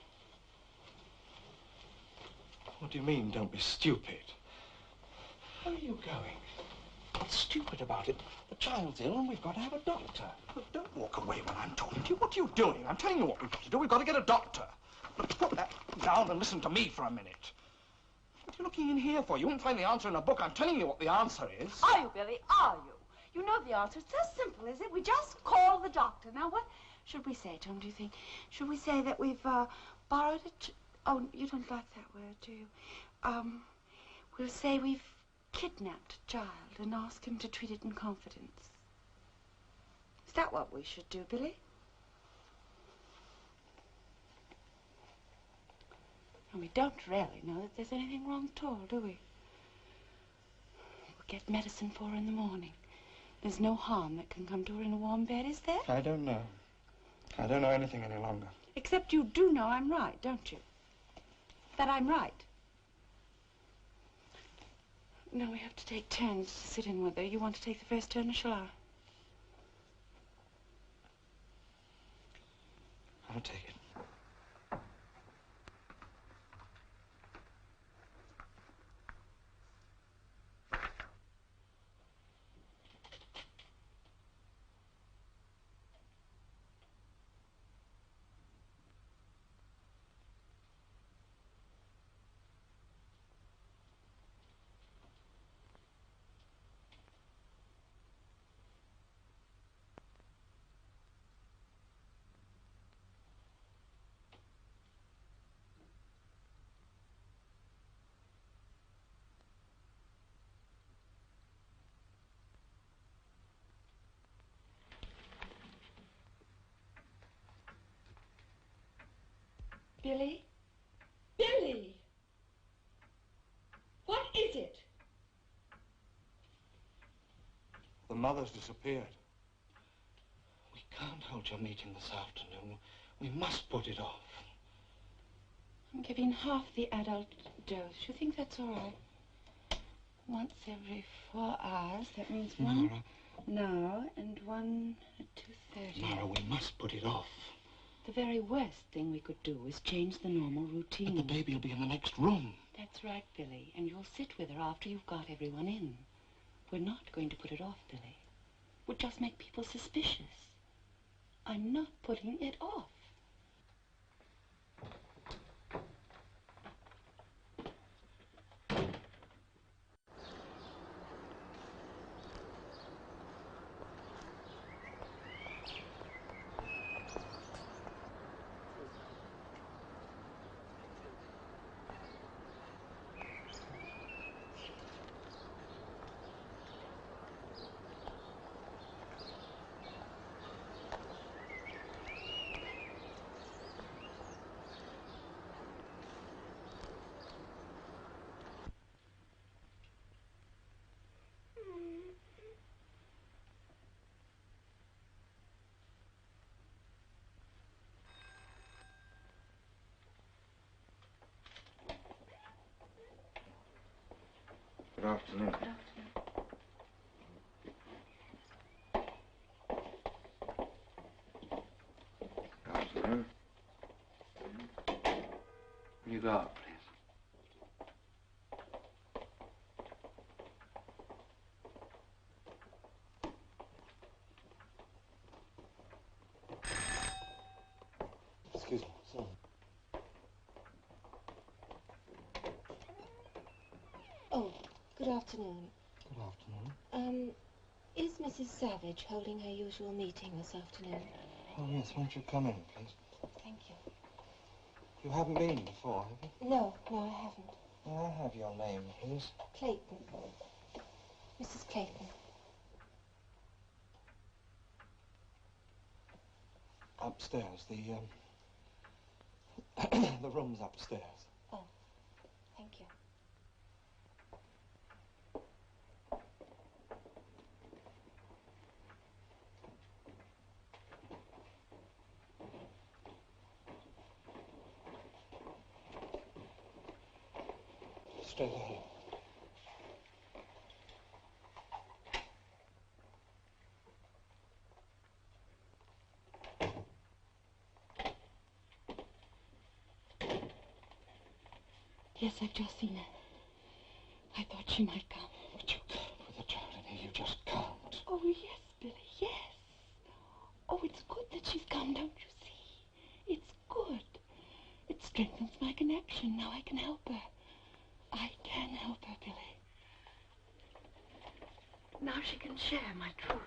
What do you mean, don't be stupid? Where are you going? What's stupid about it? The child's ill and we've got to have a doctor. Look, don't walk away when I'm talking to you. What are you doing? I'm telling you what we've got to do. We've got to get a doctor. Look, put that down and listen to me for a minute. What are you looking in here for? You won't find the answer in a book. I'm telling you what the answer is. Are you, Billy? Are you? You know the answer. It's as simple as it. We just call the doctor. Now, what should we say to him, do you think? Should we say that we've borrowed a... Oh, you don't like that word, do you? We'll say we've kidnapped a child and ask him to treat it in confidence. Is that what we should do, Billy? And we don't really know that there's anything wrong at all, do we? We'll get medicine for her in the morning. There's no harm that can come to her in a warm bed, is there? I don't know. I don't know anything any longer. Except you do know I'm right, don't you? That I'm right. Now we have to take turns to sit in with her. You want to take the first turn or shall I? I'll take it. Billy? Billy! What is it? The mother's disappeared. We can't hold your meeting this afternoon. We must put it off. I'm giving half the adult dose. You think that's all right? Once every 4 hours. That means one now and one at 2:30. Mara, we must put it off. The very worst thing we could do is change the normal routine. But the baby will be in the next room. That's right, Billy. And you'll sit with her after you've got everyone in. We're not going to put it off, Billy. We'll just make people suspicious. I'm not putting it off. afternoon. Good afternoon. Afternoon. Will you go out, please? Excuse me, sir. Oh, good afternoon. Good afternoon. Is Mrs. Savage holding her usual meeting this afternoon? Oh, yes, won't you come in, please? Thank you. You haven't been before, have you? No, I haven't. May I have your name, please? Clayton. Mrs. Clayton. Upstairs, the the room's upstairs. Oh, thank you. Straight ahead. Yes, I've just seen her. I thought she might come. But you can't with a child in here. You just can't. Oh, yes, Billy, yes. Oh, it's good that she's come, don't you see? It's good. It strengthens my connection. Now I can help her. I can help her, Billy. Now she can share my truth.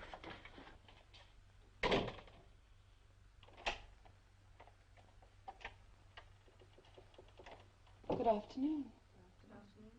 Good afternoon. Good afternoon.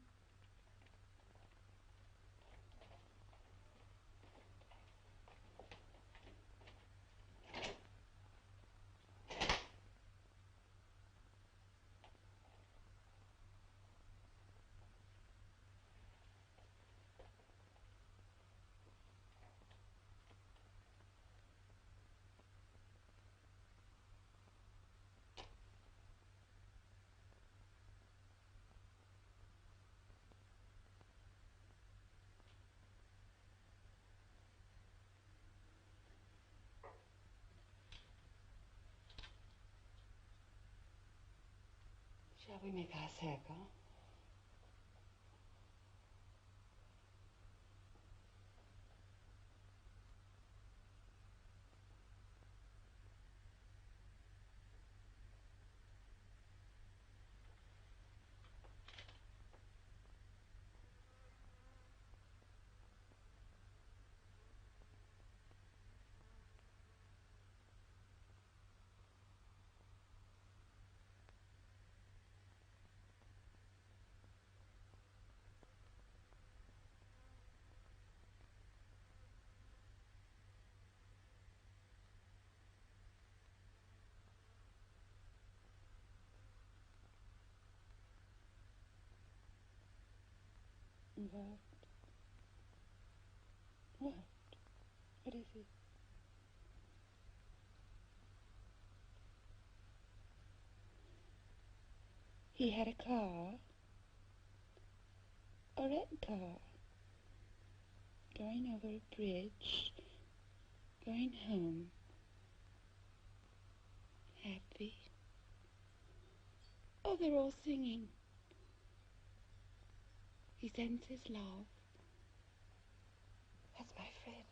Shall we make our circle? What? What? What is it? He had a car. A red car. Going over a bridge. Going home. Happy. Oh, they're all singing. He sends his love. That's my friend.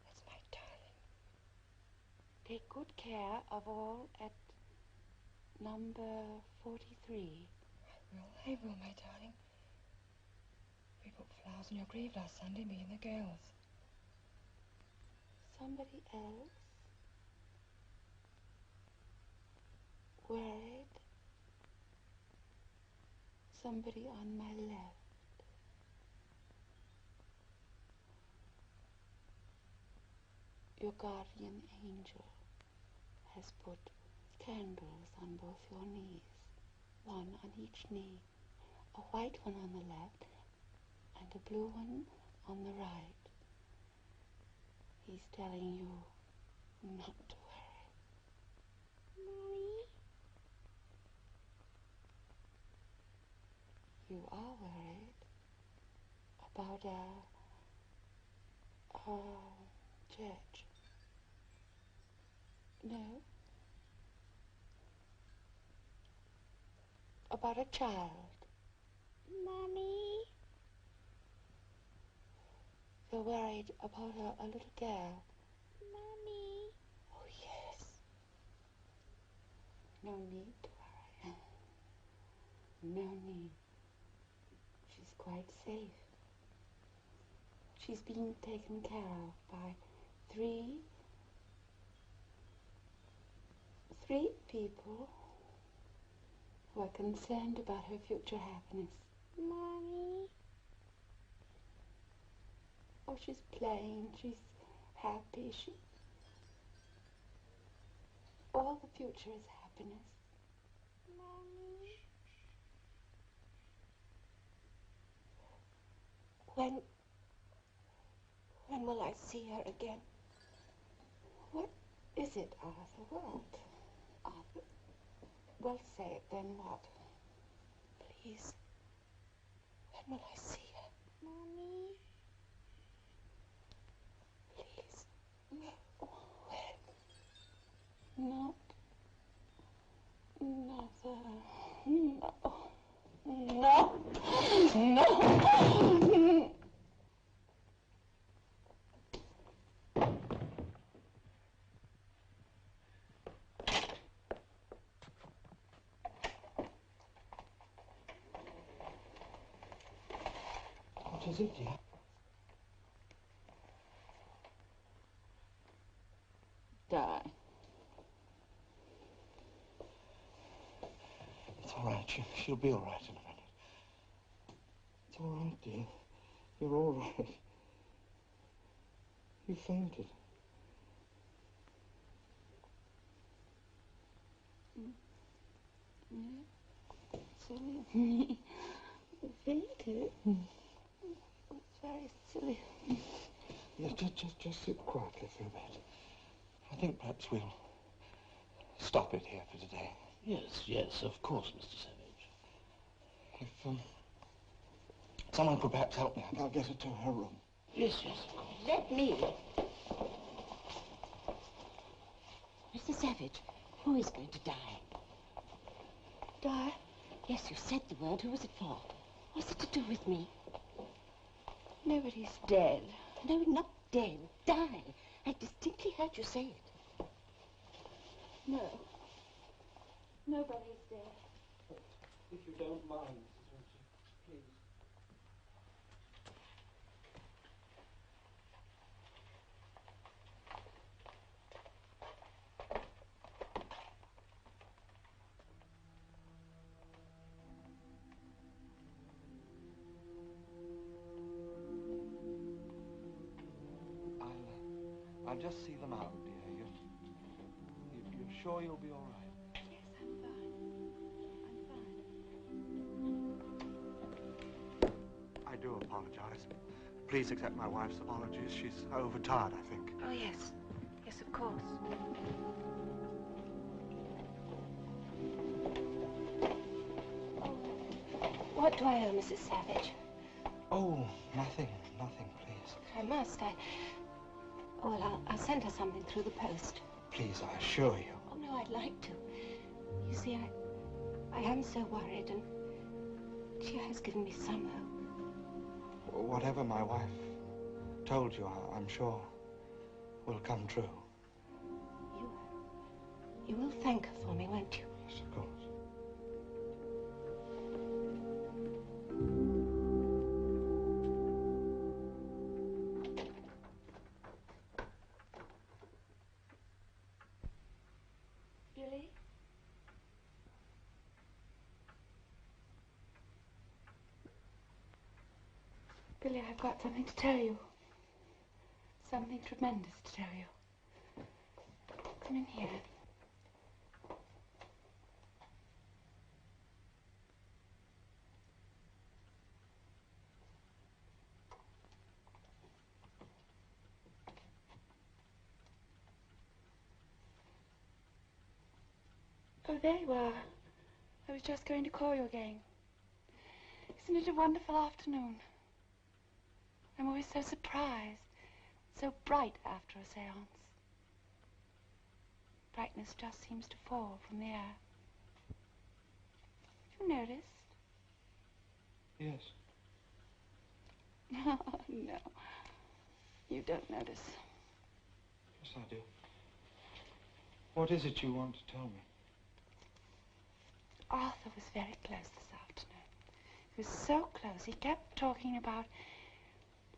That's my darling. Take good care of all at number 43. I will, my darling. We put flowers on your grave last Sunday, me and the girls. Somebody else? Worried? Somebody on my left. Your guardian angel has put candles on both your knees, one on each knee, a white one on the left and a blue one on the right. He's telling you not to worry. Mommy? You are worried about church. No. About a child. Mommy? You're worried about a little girl. Mommy? Oh, yes. No need to worry. No need. She's quite safe. She's being taken care of by three people who are concerned about her future happiness. Mommy? Oh, she's playing. She's happy. All the future is happiness. Mommy? When will I see her again? What is it, Arthur? What? Arthur? Well, say it then. What? Please. When will I see her? Mommy? Please. When? Not another. No. No. What is it, dear? Die. It's all right. She'll be all right in a minute. It's all right, dear. You're all right. You fainted. Silly of me. I fainted. It's very silly of me. Yes, just sit quietly for a bit. I think perhaps we'll stop it here for today. Yes, of course, Mr. Savage. If someone could perhaps help me, I'll get her to her room. Yes, of course. Let me. Mr. Savage, who is going to die? Die? Yes, you said the word. Who was it for? What's it to do with me? Nobody's dead. No, not dead. Die. I distinctly heard you say it. No. Nobody's dead. If you don't mind, Mrs. Winter, please. I'll just see them out, dear. You're sure you'll be all right? Yes, I'm fine. I do apologize. Please accept my wife's apologies. She's overtired, I think. Oh, yes. Yes, of course. What do I owe Mrs. Savage? Oh, nothing, please. I must. Well, I'll send her something through the post. Please, I assure you. Oh, no, I'd like to. You see, I am so worried, and she has given me some hope. Whatever my wife told you, I'm sure will come true. You will thank her for me, won't you? Yes, of course. Billy? Billy, I've got something to tell you. Something tremendous to tell you. Come in here. Oh, there you are. I was just going to call you again. Isn't it a wonderful afternoon? I'm always so surprised, so bright after a seance. Brightness just seems to fall from the air. Have you noticed? Yes. No, no. You don't notice. Yes, I do. What is it you want to tell me? Arthur was very close this afternoon. He was so close. He kept talking about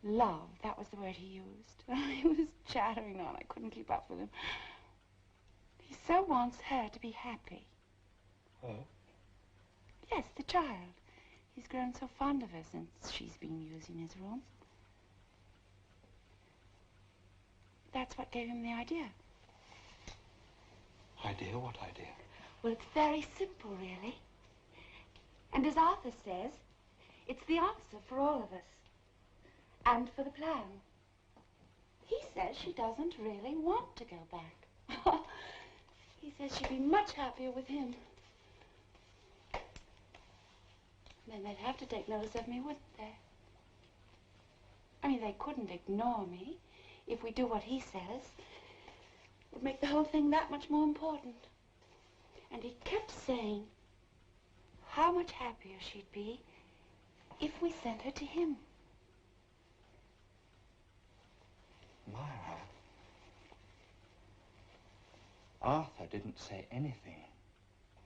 love. That was the word he used. He was chattering on. I couldn't keep up with him. He so wants her to be happy. Her? Yes, the child. He's grown so fond of her since she's been using his room. That's what gave him the idea. Idea? What idea? Well, it's very simple, really. And as Arthur says, it's the answer for all of us. And for the plan. He says she doesn't really want to go back. He says she'd be much happier with him. Then they'd have to take notice of me, wouldn't they? I mean, they couldn't ignore me. If we do what he says, it would make the whole thing that much more important. And he kept saying how much happier she'd be if we sent her to him. Myra, Arthur didn't say anything.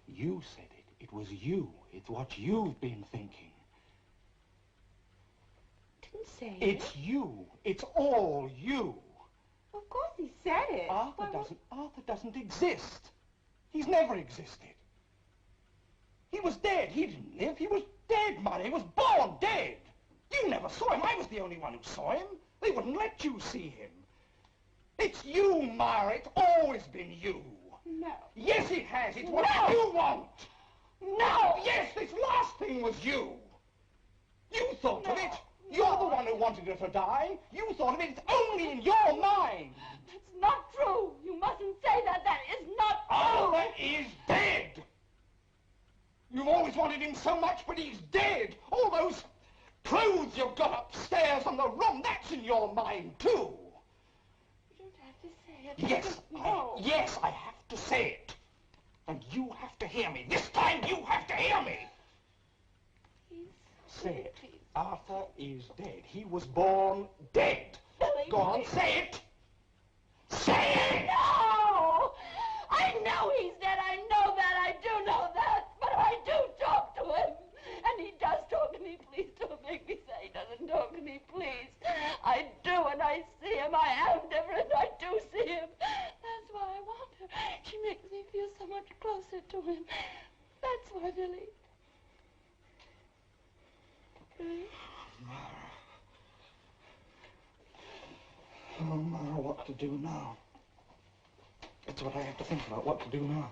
You said it. It was you. It's what you've been thinking. Didn't say it. It's you. It's all you. Of course he said it. Arthur doesn't exist. He's never existed. He was dead. He didn't live. He was dead, Myra. He was born dead. You never saw him. I was the only one who saw him. They wouldn't let you see him. It's you, Myra. It's always been you. No. Yes, it has. It's what you want. No! Yes, this last thing was you. You thought of it. You're the one who wanted her to die. You thought of it. It's only in your mind. That's not true. You mustn't say that. That is not true. Arthur is dead. You've always wanted him so much, but he's dead. All those clothes you've got upstairs on the room, that's in your mind, too. You don't have to say it. Yes, yes, I have to say it. And you have to hear me. This time you have to hear me. Please. Say it. Please. Arthur is dead. He was born dead. Billy, Go on, say it. Say it! No! I know he's dead. I know that. I do know that. But I do talk to him. And he does talk to me. Please don't make me say he doesn't talk to me, please. I do, and I see him. I am different. I do see him. That's why I want her. She makes me feel so much closer to him. That's why, Billy. Billy? Myra. Oh, Myra, what to do now? That's what I have to think about, what to do now.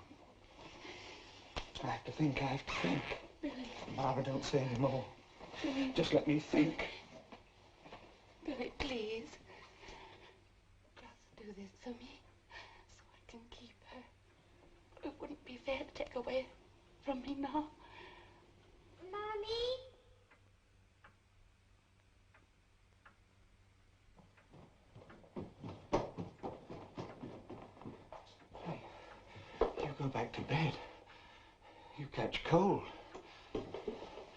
I have to think. Billy. Myra, don't say any more. Billy. Just let me think. Billy, please. Just do this for me, so I can keep her. It wouldn't be fair to take away from me now. Mommy? Hey, you go back to bed. You catch cold.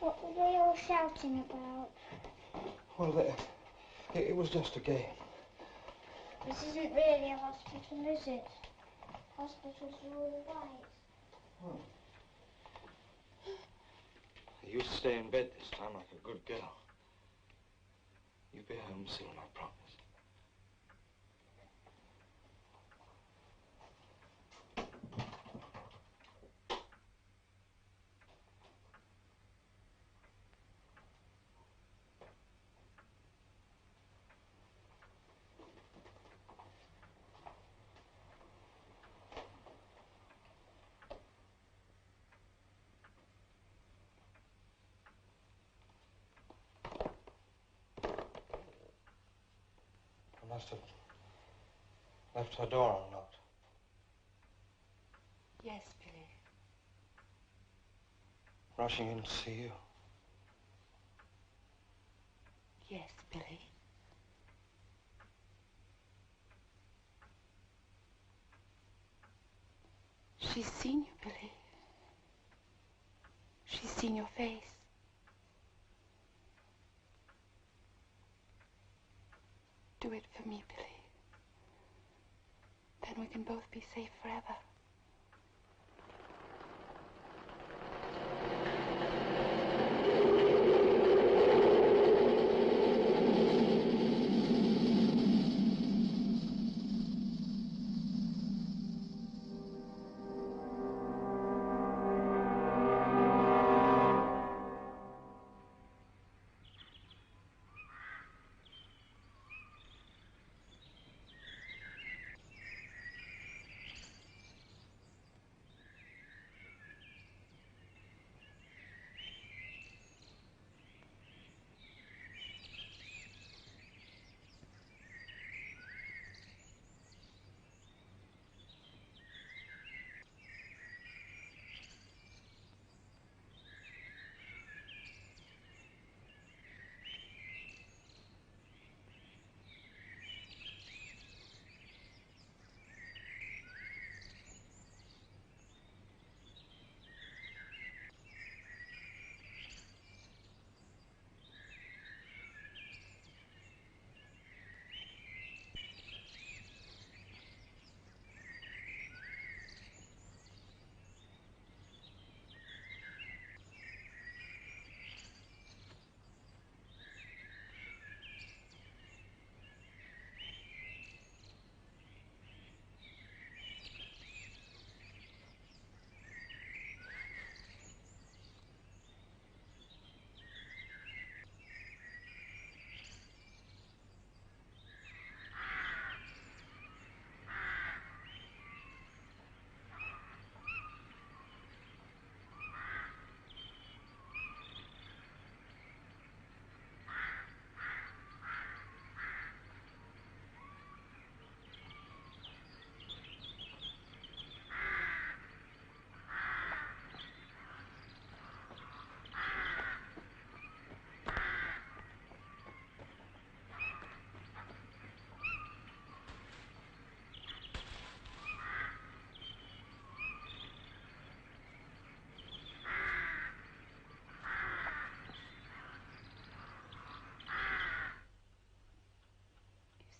What were they all shouting about? Well, it was just a game. This isn't really a hospital, is it? Hospitals are all white. Oh. You stay in bed this time like a good girl. You be home soon, I promise. I must have left her door unlocked. Yes, Billy. Rushing in to see you. Yes, Billy. She's seen you, Billy. She's seen your face. Do it for me, Billy. Then we can both be safe forever.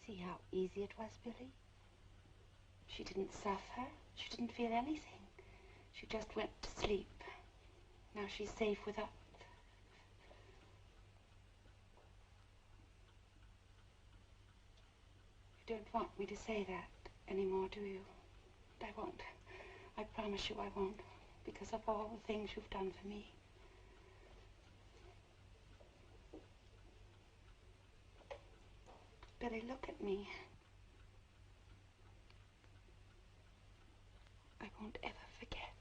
See how easy it was, Billy? She didn't suffer. She didn't feel anything. She just went to sleep. Now she's safe with us. You don't want me to say that anymore, do you? I won't. I promise you I won't, because of all the things you've done for me. Billy, look at me. I won't ever forget.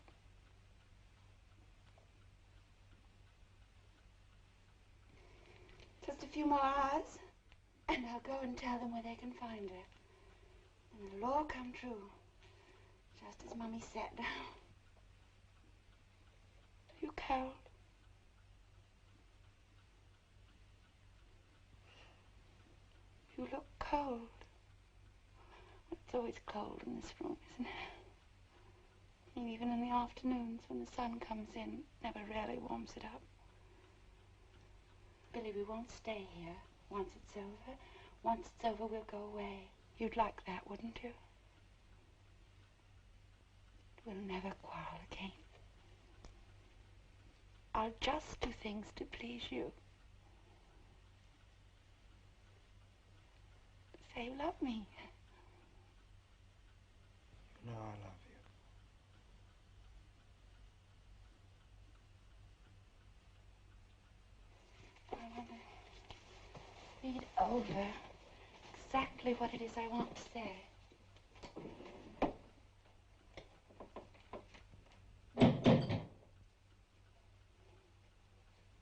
Just a few more hours, and I'll go and tell them where they can find her. And it'll all come true, just as Mummy sat down. Are you cold? You look cold. It's always cold in this room, isn't it? And even in the afternoons when the sun comes in, it never really warms it up. Billy, we won't stay here once it's over. Once it's over, we'll go away. You'd like that, wouldn't you? We'll never quarrel again. I'll just do things to please you. Say you love me. No, I love you. I want to read over exactly what it is I want to say.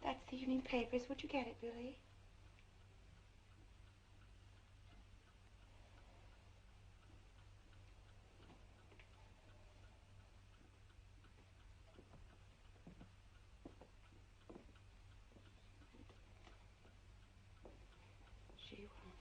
That's the evening papers. Would you get it, Billy? She wants.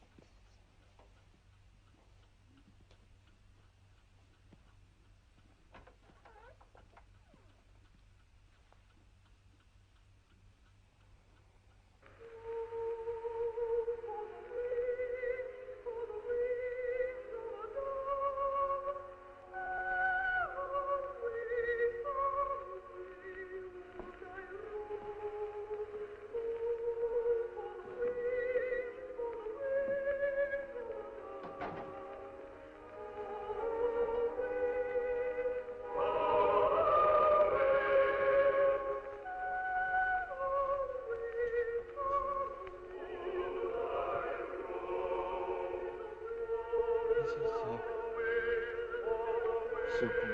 Superintendent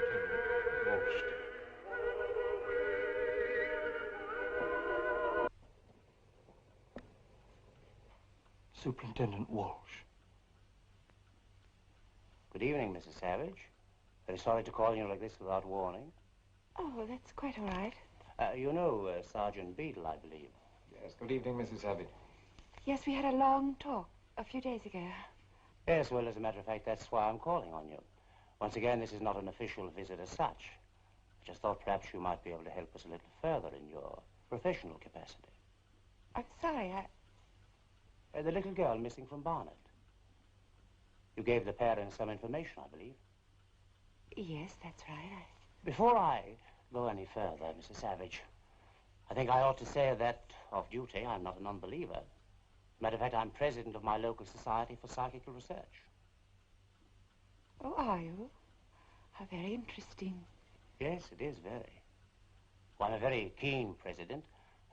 Walsh. Superintendent Walsh. Good evening, Mrs. Savage. Very sorry to call you like this without warning. Oh, that's quite all right. You know Sergeant Beadle, I believe. Yes, good evening, Mrs. Savage. Yes, we had a long talk a few days ago. Yes, well, as a matter of fact, that's why I'm calling on you. Once again, this is not an official visit as such. I just thought perhaps you might be able to help us a little further in your professional capacity. I'm sorry, The little girl missing from Barnet. You gave the parents some information, I believe. Yes, that's right. Before I go any further, Mrs. Savage, I think I ought to say that, off duty, I'm not an unbeliever. Matter of fact, I'm president of my local society for psychical research. Oh, are you? How very interesting. Yes, it is very. Well, I'm a very keen president.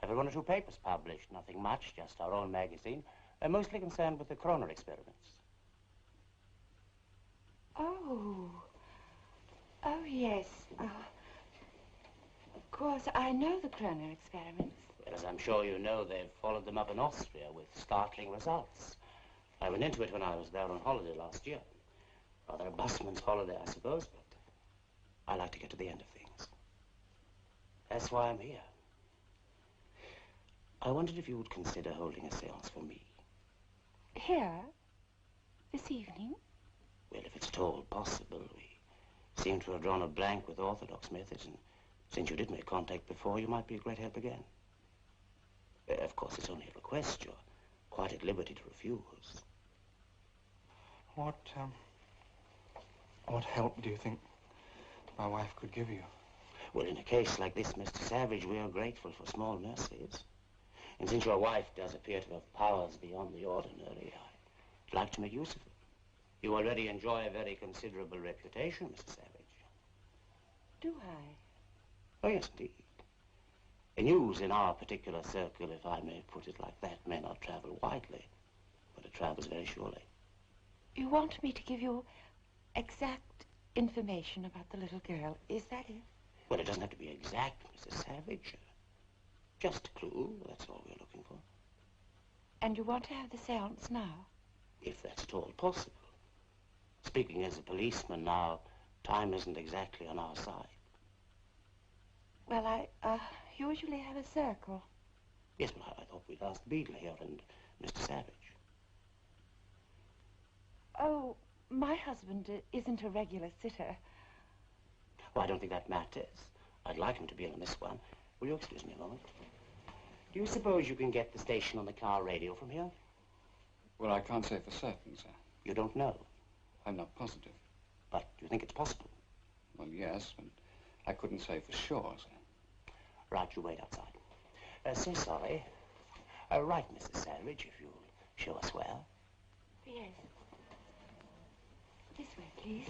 Have one or two papers published, nothing much, just our own magazine, mostly concerned with the coroner experiments. Oh. Oh, yes. Of course, I know the Kroner experiments. Well, as I'm sure you know, they've followed them up in Austria with startling results. I went into it when I was there on holiday last year. Rather a busman's holiday, I suppose, but I like to get to the end of things. That's why I'm here. I wondered if you would consider holding a seance for me. Here? This evening? Well, if it's at all possible. We seem to have drawn a blank with orthodox methods, and since you did make contact before, you might be a great help again. Of course, it's only a request. You're quite at liberty to refuse. What help do you think my wife could give you? Well, in a case like this, Mr. Savage, we are grateful for small mercies. And since your wife does appear to have powers beyond the ordinary, I'd like to make use of them. You already enjoy a very considerable reputation, Mr. Savage. Do I? Oh, yes, indeed. The news in our particular circle, if I may put it like that, may not travel widely, but it travels very surely. You want me to give you exact information about the little girl, is that it? Well, it doesn't have to be exact, Mrs. Savage. Just a clue, that's all we're looking for. And you want to have the seance now? If that's at all possible. Speaking as a policeman now, time isn't exactly on our side. Well, I usually have a circle. Yes, but I thought we'd ask Beadle here and Mr. Savage. Oh, my husband isn't a regular sitter. Well, I don't think that matters. I'd like him to be in on this one. Will you excuse me a moment? Do you suppose you can get the station on the car radio from here? Well, I can't say for certain, sir. You don't know? I'm not positive. But you think it's possible? Well, yes, but I couldn't say for sure, sir. Right, you wait outside. So sorry. Right, Mrs. Savage, if you'll show us where. Yes. This way, please.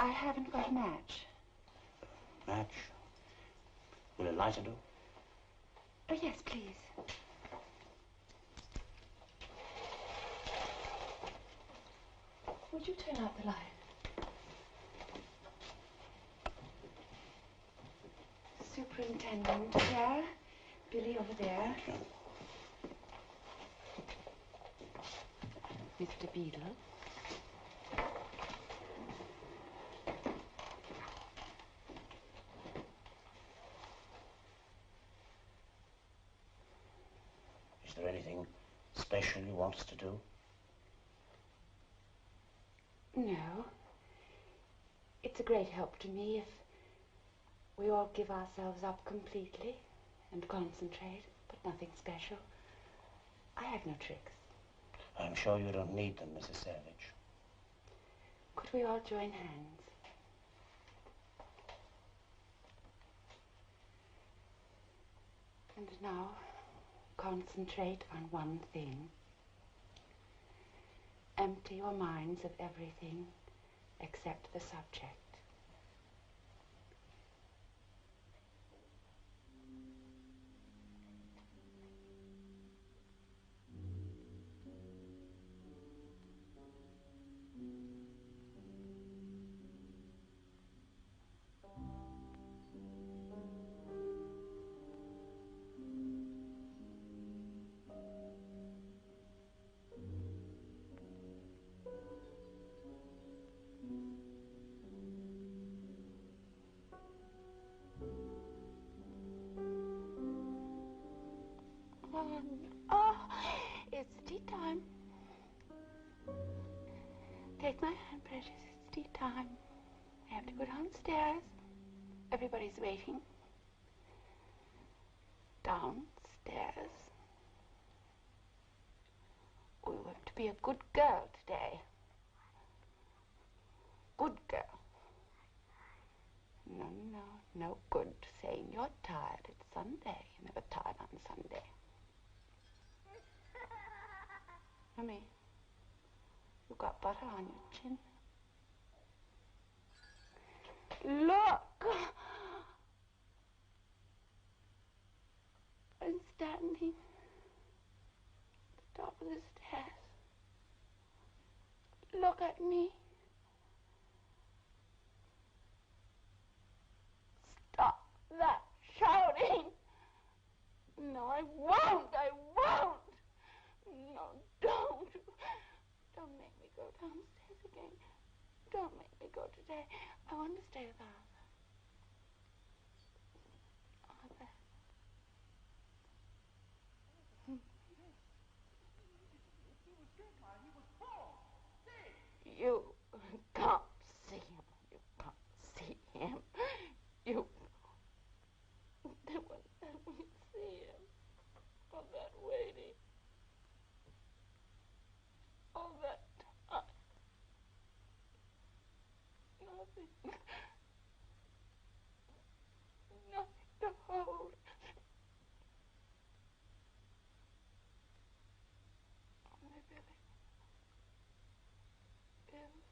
I haven't got a match. Match? Will a lighter do? Oh, yes, please. Would you turn out the light? Superintendent here. Billy over there. Mr. Beadle. Is there anything special you want us to do? No. It's a great help to me if we all give ourselves up completely and concentrate, but nothing special. I have no tricks. I'm sure you don't need them, Mrs. Savage. Could we all join hands? And now, concentrate on one thing. Empty your minds of everything except the subject. Oh, it's tea time. Take my hand, precious. It's tea time. I have to go downstairs. Everybody's waiting. Downstairs. We want to be a good girl today. Good girl. No good saying you're tired. It's Sunday. You're never tired on Sunday. Mummy, you've got butter on your chin. Look! I'm standing at the top of the stairs. Look at me. Stop that shouting. No, I won't. I won't. No, don't. Don't make me go downstairs again. Don't make me go today. I want to stay with Arthur. Arthur. You can't see him. You can't see him. You they wouldn't let me see him. All that waiting. All that time. Nothing. Nothing to hold. Only Billy. Billy.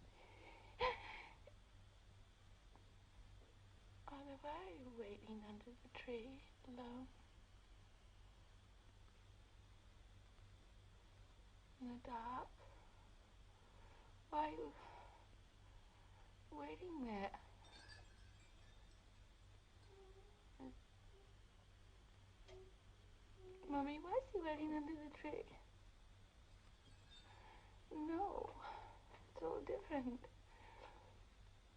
Arthur, why are you waiting under the tree alone? In the dark? Why are you waiting there? Mummy, why is he waiting under the tree? No, it's all different.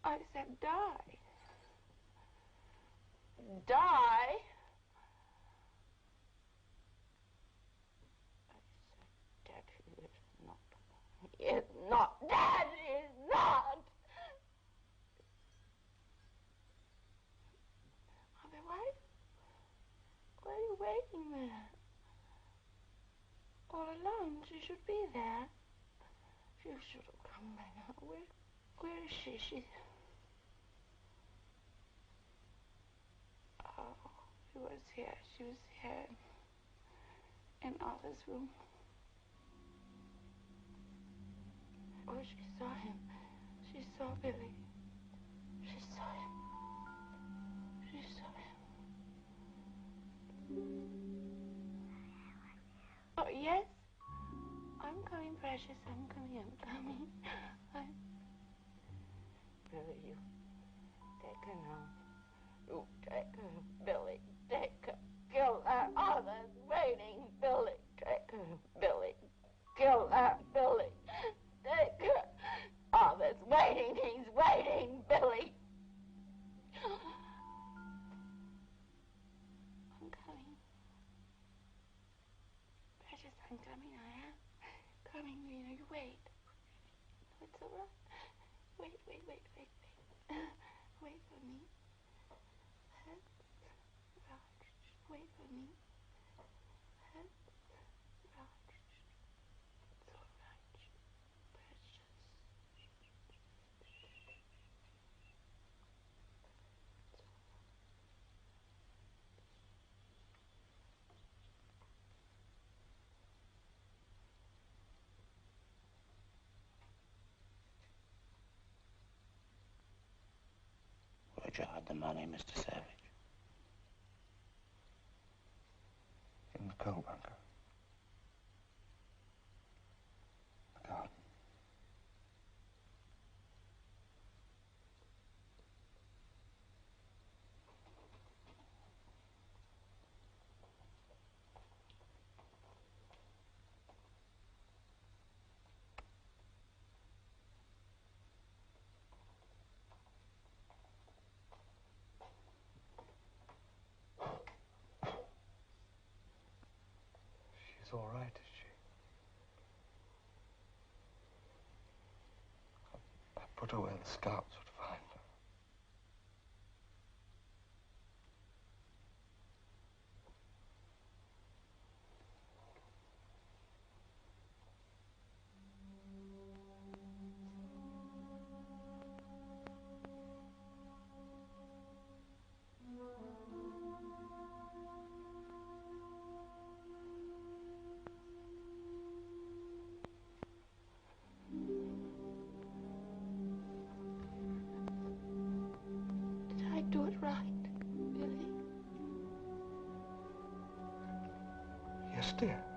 I said die. Die? I said dead. He is not. He is not dead. He is not. Mother, why are you waiting there? All alone. She should be there. She should have come by now. Where is she? She was here. She was here in Arthur's room. Oh, she saw him. She saw Billy. She saw him. She saw him. Oh, yes? I'm coming, precious. I'm coming. Billy, you take her now. You take her, Billy. Take her. Kill her. Arthur's waiting. Billy, take her. Billy, kill her. Billy, take her. Arthur's waiting. He's waiting. Billy. I'm coming. Precious, I'm coming. I am coming. You wait. No, it's all right. Wait. Wait for me. Wait for me. It's all right. Precious. But you had the money, Mr. Savage. In the coal bunker. The garden. She's all right, is she? I put her where the scouts would find her. Did I do it right, Billy? Yes, dear.